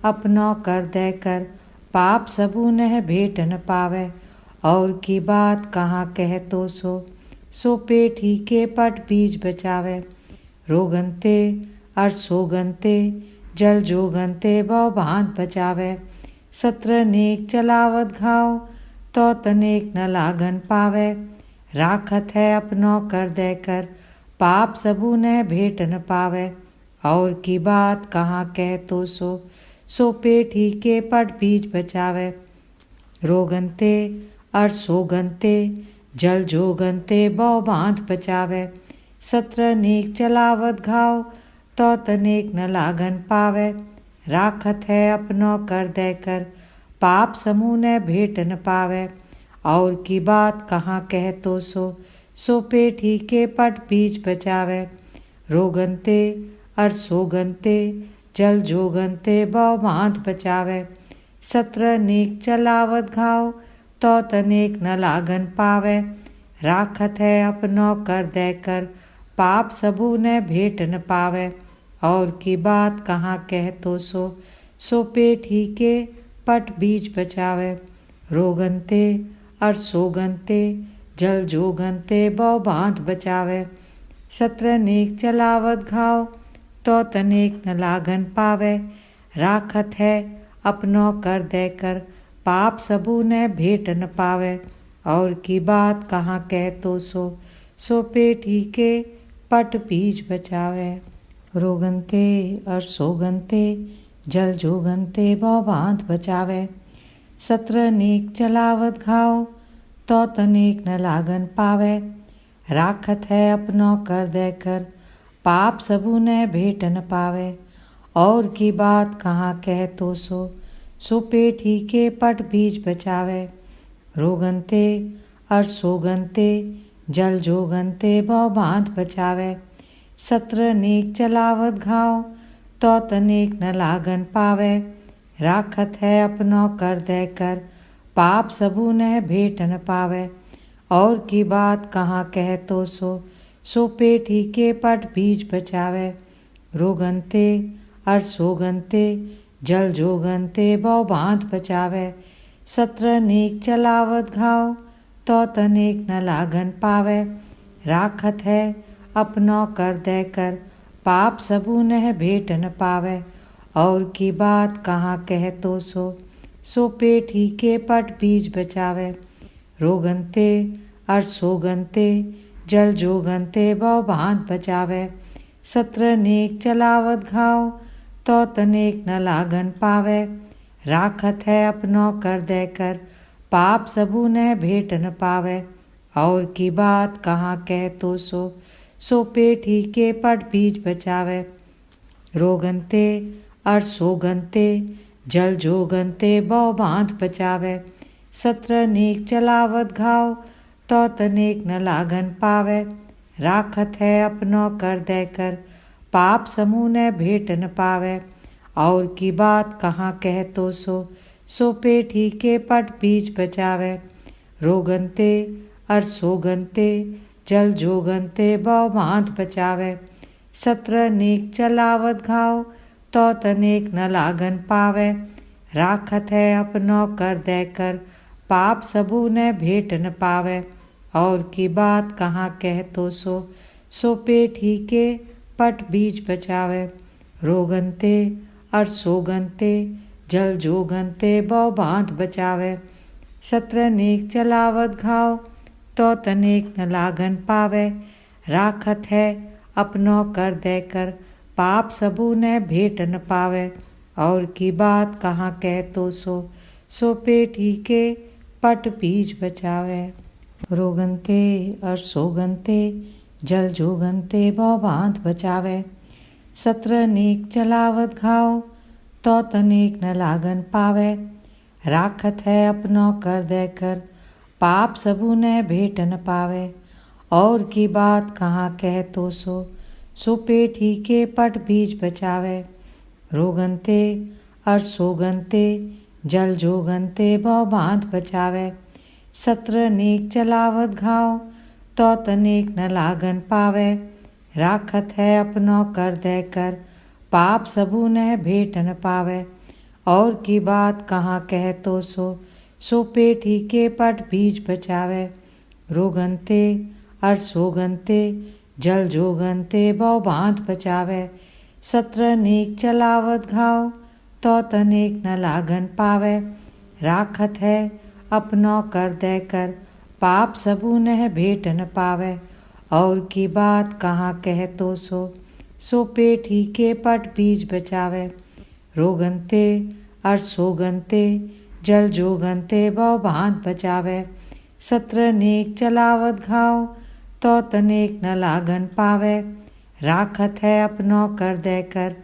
अपनो कर देकर, पाप सबू ने भेट न पावे। और की बात कहाँ कह तो सो पेटी के पट बीज बचावे। रोगनते और सोगनते जल जोगनते बौ बाँध बचावे। सत्र नेक चलावत घाव, तो तनेक न लागन पावे। राखत है अपनो कर देकर, पाप सबू ने भेट न पावे। और की बात कहाँ कह तो सो पेटी के पट बीज बचावे। रोगनते और सोगनते जल जोगनते बौ बाँध बचावे। सत्र नेक चलावत घाव, तो तनेक न लागन पावे। राखत है अपनो कर देकर, पाप समूह ने भेट न पावे। और की बात कहाँ कह तो सो पेटी के पट बीज बचावे। रोगनते और सोगनते जल जोगनते बौ बाँध बचावे। सत्र नेक चलावत घाव, तो तनेक न लागन पावे। राखत है अपनो कर देकर, पाप सबू ने भेट न पावे। और की बात कहाँ कह तो सो पेटी के पट बीज बचावे। रोगनते और सोगनते जल जोगनते बौ बाँध बचावे। सत्र नेक चलावत घाव, तो तनेक न लागन पावे। राखत है अपनो कर देकर, पाप सबू ने भेट न पावे। और की बात कहाँ कह तो सो पेटी के पट बीज बचावे। रोगनते और सोगनते जल जोगनते बौ बाँध बचावे। सत्र नेक चलावत घाव, तो तनेक न लागन पावे। राखत है अपनो कर देकर, पाप सबू ने भेट न पावे। और की बात कहाँ कह तो सो पेटी के पट बीज बचावे। रोगनते और सोगनते जल जोगनते बौ बाँध बचावे। सत्र नेक चलावत घाव, तो तनेक न लागन पावे। राखत है अपनो कर देकर, पाप सबू ने भेट न पावे। और की बात कहाँ कह तो सो पेटी के पट बीज बचावे। रोगनते और सोगनते जल जोगनते बौ बाँध बचावे। सत्र नेक चलावत घाव, तो तनेक न लागन पावे। राखत है अपनो कर देकर, पाप सबू ने भेट न पावे। और की बात कहाँ कह तो सो पेटी के पट बीज बचावे। रोगनते और सोगनते जल जोगनते बौ बाँध बचावे। सत्र नेक चलावत घाव, तो तनेक न लागन पावे। राखत है अपनो कर देकर, पाप सबू ने भेट न पावे। और की बात कहाँ कह तो सो पेटी के पट बीज बचावे। रोगनते और सोगनते जल जोगनते बौ बाँध बचावे। सत्र नेक चलावत घाव, तो तनेक न लागन पावे। राखत है अपनो कर देकर, पाप समूह ने भेट न पावे। और की बात कहाँ कह तो सो पेटी के पट बीज बचावे। रोगनते और सोगनते जल जोगनते बौ बाँध बचावे। सत्र नेक चलावत घाव तो तनेक न लागन पावे। राखत है अपनो कर देकर पाप सबू ने भेंट न पावे। और की बात कहाँ कह तो सो पेट ही के पट बीज बचावे। रोगनते और सोगनते जल जोगनते बौ बांध बचावे। सत्र नेक चलावत घाव तो तनेक न लागन पावे। राखत है अपनो कर देकर पाप सबू ने भेंट न पावे। और की बात कहाँ कह तो सो पेट ही के पट बीज बचावे। रोगनते और सोगनते जल जोगनते बौ बांध बचावे। सत्र नेक चलावत घाव तो तनेक न लागन पावे। राखत है अपनो कर देकर पाप सबू ने भेंट न पावे। और की बात कहाँ कह तो सो पेट ही के पट बीज बचावे। रोगनते और सोगनते जल जोगनते बौ बांध बचावे। सत्र नेक चलावत घाव तो तनेक न लागन पावे। राखत है अपनो कर देकर पाप सबू ने भेंट न पावे। और की बात कहाँ कह तो सो पेट ही के पट बीज बचावे। रोगनते और सोगनते जल जोगनते बौ बांध बचावे। सत्र नेक चलावत घाव तो तनेक न लागन पावे। राखत है अपनो कर देकर पाप सबू ने भेंट न पावे। और की बात कहाँ कह तो सो पेट ही के पट बीज बचावे। रोगनते और सोगनते जल जोगनते बौ बांध बचावे। सत्र नेक चलावत घाव तो तनेक न लागन पावे। राखत है अपनो कर देकर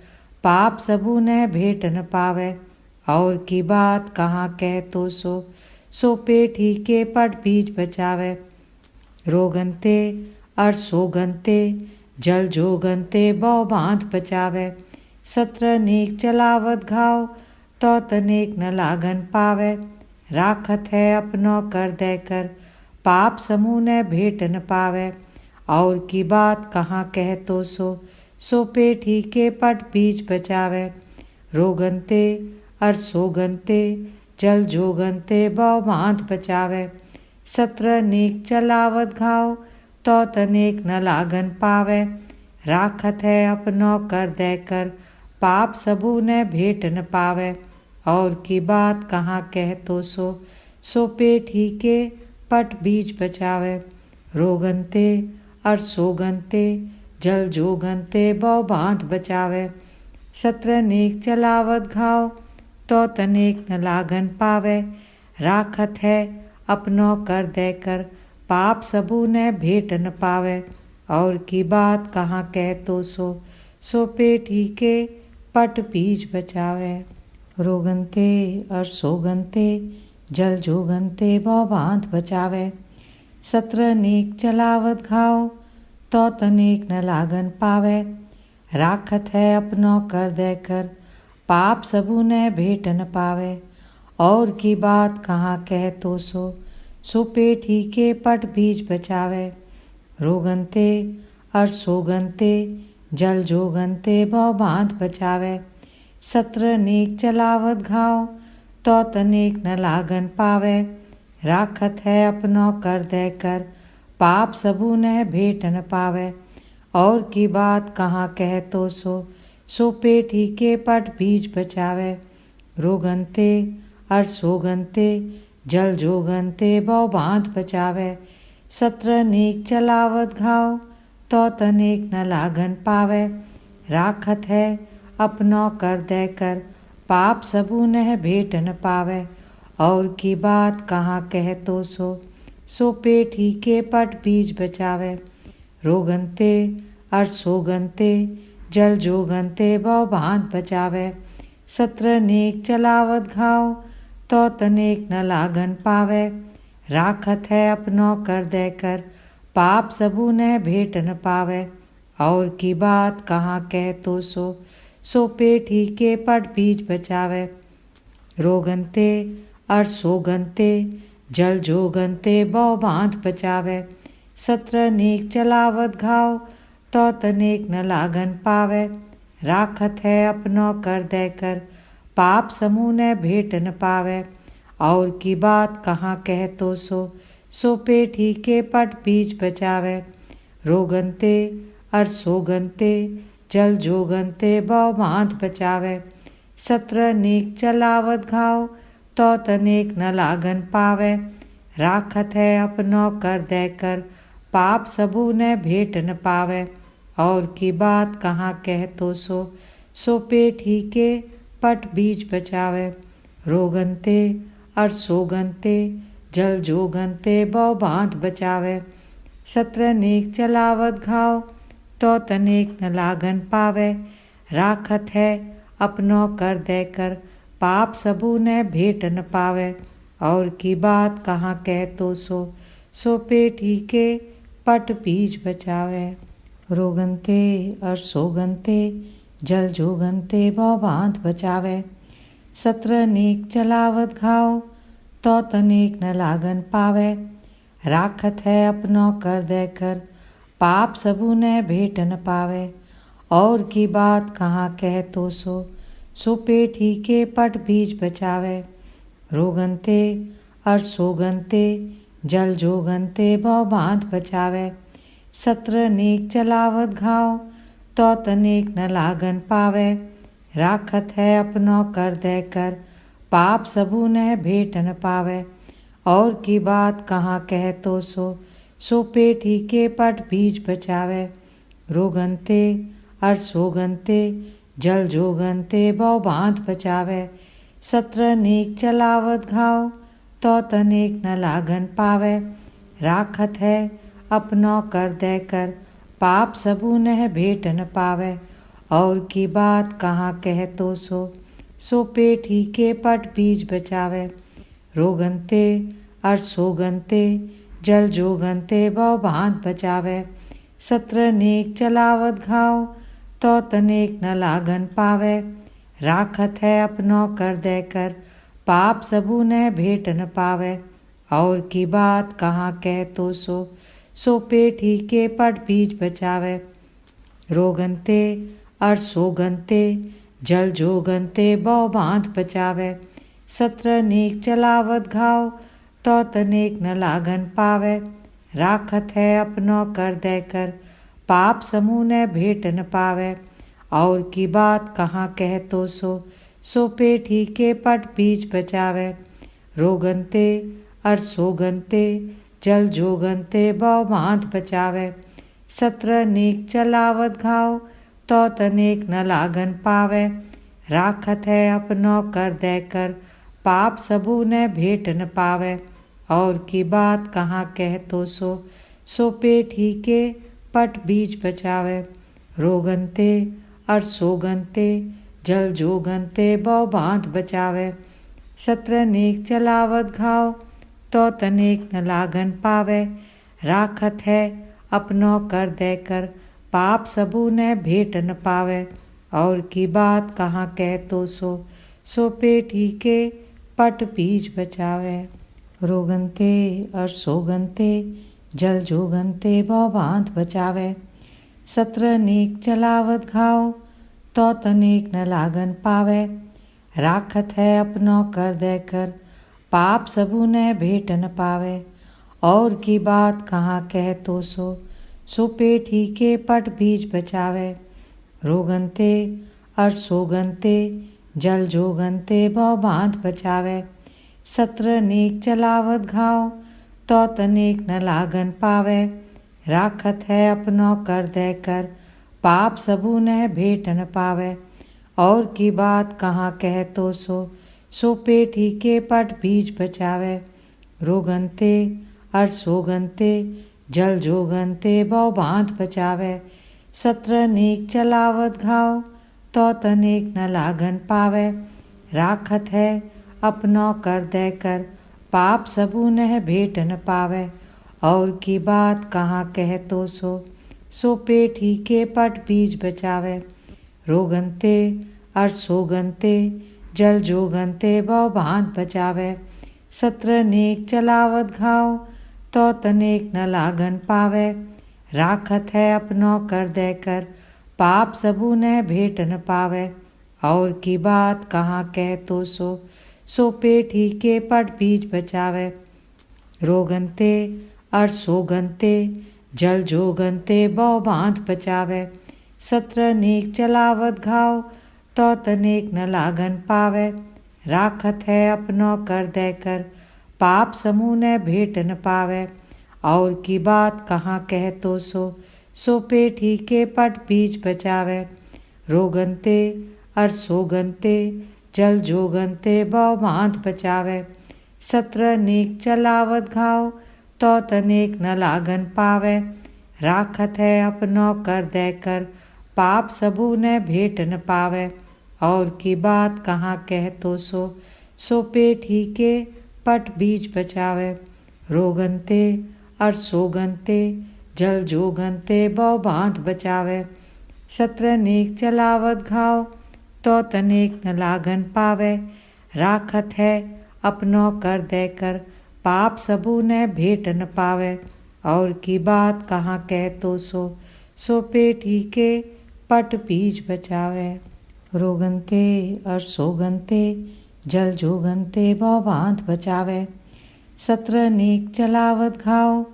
पाप सबू ने भेंट न पावे। और की बात कहाँ कह तो सो पेट ही के पट बीज बचावे। रोगनते और सोगनते जल जोगनते बौ बांध बचावे। सत्र नेक चलावत घाव तो तनेक न लागन पावे। राखत है अपनो कर देकर पाप समूह ने भेंट न पावे। और की बात कहाँ कह तो सो पेट ही के पट बीज बचावे। रोगनते और सोगनते जल जोगनते बौ बांध बचावे। सत्र नेक चलावत घाव तो तनेक न लागन पावे। राखत है अपनो कर देकर पाप सबू ने भेंट न पावे। और की बात कहाँ कह तो सो पेट ही के पट बीज बचावे। रोगनते और सोगनते जल जोगनते बौ बांध बचावे। सत्र नेक चलावत घाव तो तनेक न लागन पावे। राखत है अपनो कर देकर पाप सबू ने भेंट न पावे। और की बात कहाँ कह तो सो पेट ही के पट बीज बचावे। रोगनते और सोगनते जल जोगनते बौ बांध बचावे। सत्र नेक चलावत घाव तो तनेक न लागन पावे। राखत है अपनो कर देकर पाप सबू ने भेंट न पावे। और की बात कहाँ कह तो सो पेट ही के पट बीज बचावे। रोगनते और सोगनते जल जोगनते बौ बांध बचावे। सत्र नेक चलावत घाव तो तनेक न लागन पावे। राखत है अपनो कर देकर पाप सबू ने भेंट न पावे। और की बात कहाँ कह तो सो पेट ही के पट बीज बचावे। रोगनते और सोगनते जल जोगनते बौ बांध बचावे। सत्र नेक चलावत घाव तो तनेक न लागन पावे। राखत है अपनो कर देकर पाप सबू ने भेंट न पावे। और की बात कहाँ कह तो सो पेट ही के पट बीज बचावे। रोगनते और सोगनते जल जोगनते बौ बांध बचावे। सत्र नेक चलावत घाव तो तनेक न लागन पावे। राखत है अपनो कर देकर पाप सबू ने भेंट न पावे। और की बात कहाँ कह तो सो पेट ही के पट बीज बचावे। रोगनते और सोगनते जल जोगनते बौ बांध बचावे। सत्र नेक चलावत घाव तो तनेक न लागन पावे। राखत है अपनो कर देकर, पाप समूह न भेट न पावे। और की बात कहाँ कह तो सो पेट ही के पट बीज बचावे। रोगनते अर सोगनते जल जोगनते बौ बांध बचावे। 17 नेक चलावत घाव, तो तनेक न लागन पावे। राखत है अपनो कर देकर, पाप सबू न भेट न पावे। और की बात कहाँ कह तो सो पेट ही के पट बीज बचावे। रोगनते और सोगनते जल जोगनते बौ बांध बचावे। 17 नेक चलावत घाव, तो तनेक न लागन पावे। राखत है अपनो कर देकर, पाप सबू न भेट न पावे। और की बात कहाँ कह तो सो पेट ही के पट बीज बचावे। रोगनते और सोगनते जल जोगनते बौ बांध बचावे। 17 नेक चलावत घाव, तो तनेक न लागन पावे। राखत है अपनो कर देकर, पाप सबू न भेट न पावे। और की बात कहाँ कह तो सो पेट ही के पट बीज बचावे। रोगनते और सोगनते जल जोगनते बौ बांध बचावे। 17 नेक चलावत घाव, तो तनेक न लागन पावे। राखत है अपनो कर देकर, पाप सबू न भेट न पावे। और की बात कहाँ कह तो सो पेट ही के पट बीज बचावे। रोगनते और सोगनते जल जोगनते बौ बांध बचावे। 17 नेक चलावत घाव, तो तनेक न लागन पावे। राखत है अपनो कर देकर, पाप सबू न भेट न पावे। और की बात कहाँ कह तो सो पेट ही के पट बीज बचावे। रोगनते और सोगनते जल जोगनते बौ बांध बचावे। 17 नेक चलावत घाव, तो तनेक न लागन पावे। राखत है अपनो कर देकर, पाप सबू न भेट न पावे। और की बात कहाँ कह तो सो पेट ही के पट बीज बचावे। रोगनते और सोगनते जल जोगनते बौ बांध बचावे। 17 नेक चलावत घाव, तो तनेक न लागन पावे। राखत है अपनो कर देकर, पाप समूह न भेट न पावे। और की बात कहाँ कह तो सो पेट ही के पट बीज बचावे। रोगनते और सोगनते जल जोगनते बौ बांध बचावे। 17 नेक चलावत घाव, तो तनेक न लागन पावे। राखत है अपनो कर देकर, पाप सबू न भेट न पावे। और की बात कहाँ कह तो सो पेट ही के पट बीज बचावे। रोगनते और सोगनते जल जोगनते बौ बांध बचावे। 17 नेक चलावत घाव, तो तनेक न लागन पावे। राखत है अपनो कर देकर, पाप सबू न भेट न पावे। और की बात कहाँ कह तो सो पेट ही के पट बीज बचावे। रोगनते और सोगनते जल जोगनते बौ बांध बचावे। 17 नेक चलावत घाव, तो तनेक न लागन पावे। राखत है अपनो कर देकर, पाप सबू न भेट न पावे। और की बात कहाँ कह तो सो पेट ही के पट बीज बचावे। रोगनते और सोगनते जल जोगनते बौ बांध बचावे। 17 नेक चलावत घाव, तो तनेक न लागन पावे। राखत है अपनो कर देकर, पाप सबू न भेट न पावे। और की बात कहाँ कह तो सो पेट ही के पट बीज बचावे। रोगनते और सोगनते जल जोगनते बौ बांध बचावे। 17 नेक चलावत घाव, तो तनेक न लागन पावे। राखत है अपनो कर देकर, पाप सबू न भेट न पावे। और की बात कहाँ कह तो सो पेट ही के पट बीज बचावे। रोगनते और सोगनते जल जोगनते बौ बांध बचावे। 17 नेक चलावत घाव, तो तनेक न लागन पावे। राखत है अपनो कर देकर, पाप सबू ने भेट न पावे। और की बात कहाँ कह तो सो पेट ही के पट बीज बचावे। रोगनते और सोगनते जल जोगनते बौ बांध बचावे। सत्र नेक चलावत घाव तो तनेक न लागन पावे। राखत है अपनो कर देकर, पाप समूह ने भेट न पावे। और की बात कहाँ कह तो सो पेट ही के पट बीज बचावे। रोगनते और सोगनते जल जोगनते बौ बांध बचावे। सत्र नेक चलावत घाव तो तनेक न लागन पावे। राखत है अपनो कर देकर, पाप सबू ने भेट न पावे। और की बात कहाँ कह तो सो पेट ही के पट बीज बचावे। रोगनते और सोगनते जल जोगनते बौ बांध बचावे। सत्र नेक चलावत घाव तो तनेक न लागन पावे। राखत है अपनो कर देकर, पाप सबू ने भेट न पावे। और की बात कहाँ कह तो सो पेट ही के पट बीज बचावे। रोगनते और सोगनते जल जोगनते बौ बांध बचावे। सत्र नेक चलावत घाव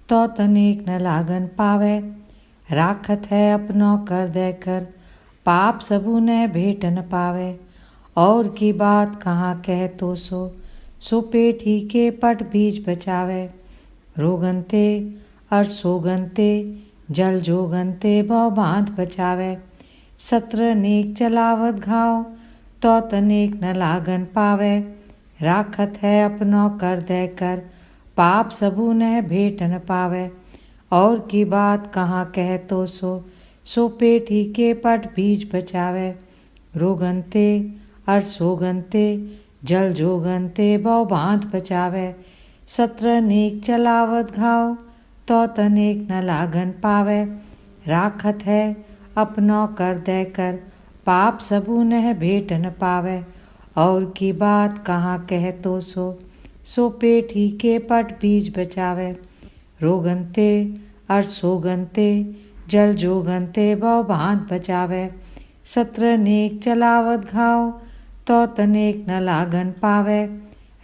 तो तनेक न लागन पावे। राखत है अपनो कर देकर, पाप सबू ने भेट न पावे। और की बात कहाँ कह तो सो पेट ही के पट बीज बचावे। रोगनते और सोगनते जल जोगनते बौ बांध बचावे। सत्र नेक चलावत घाव तो तनेक न लागन पावे। राखत है अपनो कर देकर, पाप सबू ने भेट न पावे। और की बात कहाँ कह तो सो पेट ही के पट बीज बचावे। रोगनते और सोगनते जल जोगनते बौ बांध बचावे। सत्र नेक चलावत घाव तो तनेक न लागन पावे। राखत है अपनो कर देकर, पाप सबू ने भेट न पावे। और की बात कहाँ कह तो सो पेट ही के पट बीज बचावे। रोगनते और सोगनते जल जोगनते बौ बांध बचावे। सत्र नेक चलावत घाव तो तनेक न लागन पावे।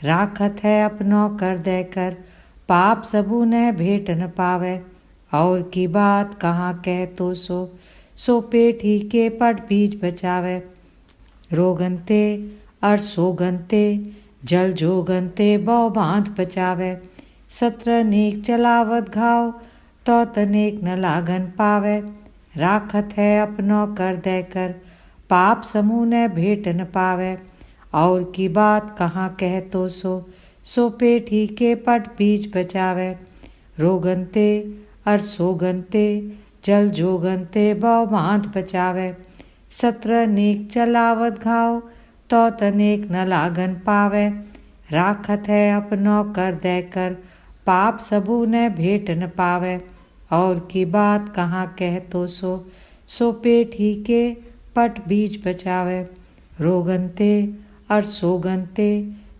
राखत है अपनो कर देकर, पाप सबू ने भेट न पावे। और की बात कहाँ कह तो सो पेट ही के पट बीज बचावे। रोगनते और सोगनते जल जोगनते बौ बांध बचावे। सत्र नेक चलावत घाव तो तनेक न लागन पावे। राखत है अपनो कर देकर, पाप समूह ने भेट न पावे। और की बात कहाँ कह तो सो पेट ही के पट बीज बचावे। रोगनते और सोगनते जल जोगनते बौ बांध बचावे। सत्र नेक चलावत घाव तो तनेक न लागन पावे। राखत है अपनो कर देकर, पाप सबू ने भेट न पावे। और की बात कहाँ कह तो सो पेट ही के पट बीज बचावे। रोगनते और सोगनते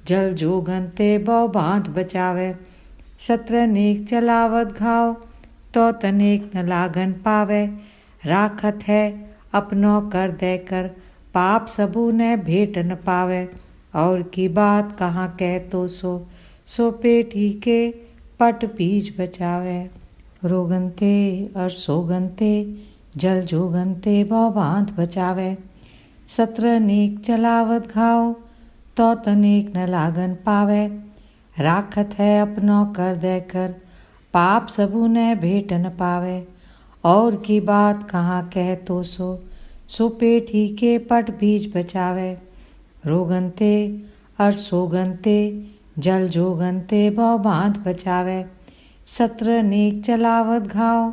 जल जोगनते बौ बांध बचावे। सत्र नेक चलावत घाव तो तनेक न लागन पावे। राखत है अपनो कर देकर, पाप सबू ने भेट न पावे। और की बात कहाँ कह तो सो पेट ही के पट बीज बचावे। रोगनते और सोगनते जल जोगनते बौ बांध बचावे। सत्र नेक चलावत घाव तो तनेक न लागन पावे। राखत है अपनो कर देकर, पाप सबू ने भेट न पावे। और की बात कहाँ कह तो सो पेट ही के पट बीज बचावे। रोगनते और सोगनते जल जोगनते बौ बांध बचावे। सत्र नेक चलावत घाव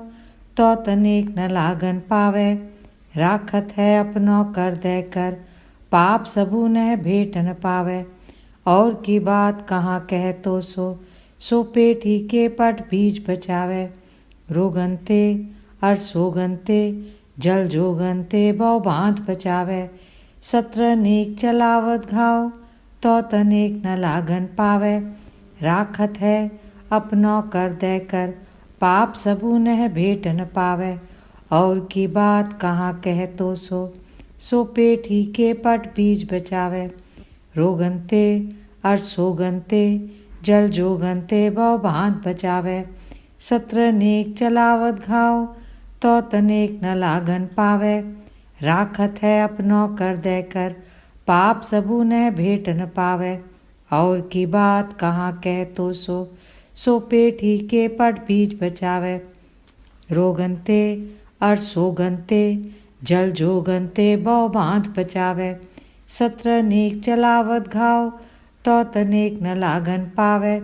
तो तनेक न लागन पावे। राखत है अपनो कर देकर, पाप सबू ने भेट न पावे। और की बात कहाँ कह तो सो पेट ही के पट बीज बचावे। रोगनते और सोगनते जल जोगनते बौ बांध बचावे। सत्र नेक चलावत घाव तो तनेक न लागन पावे। राखत है अपनो कर देकर, पाप सबू नह भेट न पावे। और की बात कहाँ कह तो सो पेट ही के पट बीज बचावे। रोगनते अर सोगनते जल जोगनते बौ भांत बचावे। सत्र नेक चलावत घाव तो तनेक न लागन पावे। राखत है अपनो कर देकर पाप सबू न भेट न पावे। और की बात कहाँ कह तो सो पेट ही के पट बीज बचावे। रोगनते अर सोगनते जल जोगनते बौ बांध बचावे। सत्र नेक चलावत घाव तो तनेक न लागन पावे।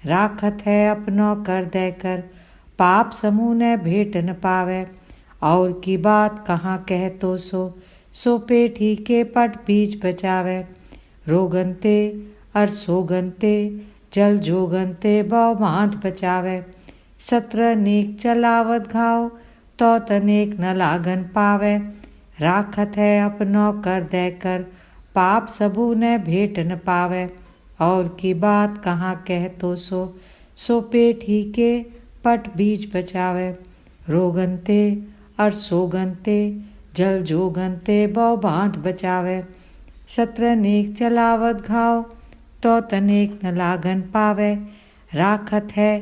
राखत है अपनो कर देकर पाप समूह न भेट न पावे। और की बात कहाँ कह तो सो पेट ही के पट बीज बचावे। रोगनते अर सोगनते जल जोगनते बौ बांध बचावे। सत्र नेक चलावत घाव तो तनेक न लागन पावे। राखत है अपनो कर देकर पाप सबू न भेट न पावे। और की बात कहाँ कह तो सो पेट ही के पट बीज बचावे। रोगनते अर सोगनते जल जोगनते बौ बांध बचावे। सत्र नेक चलावत घाव तो तनेक न लागन पावे। राखत है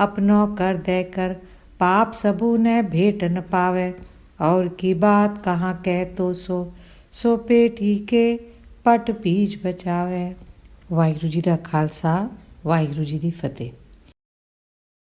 अपनो कर देकर पाप सबू न भेट न पावे। और की बात कहाँ कह तो सो पेट ही के पट बीज बचावे। वाहिगुरू जी दा खालसा, वाहिगुरू जी दी फतेह।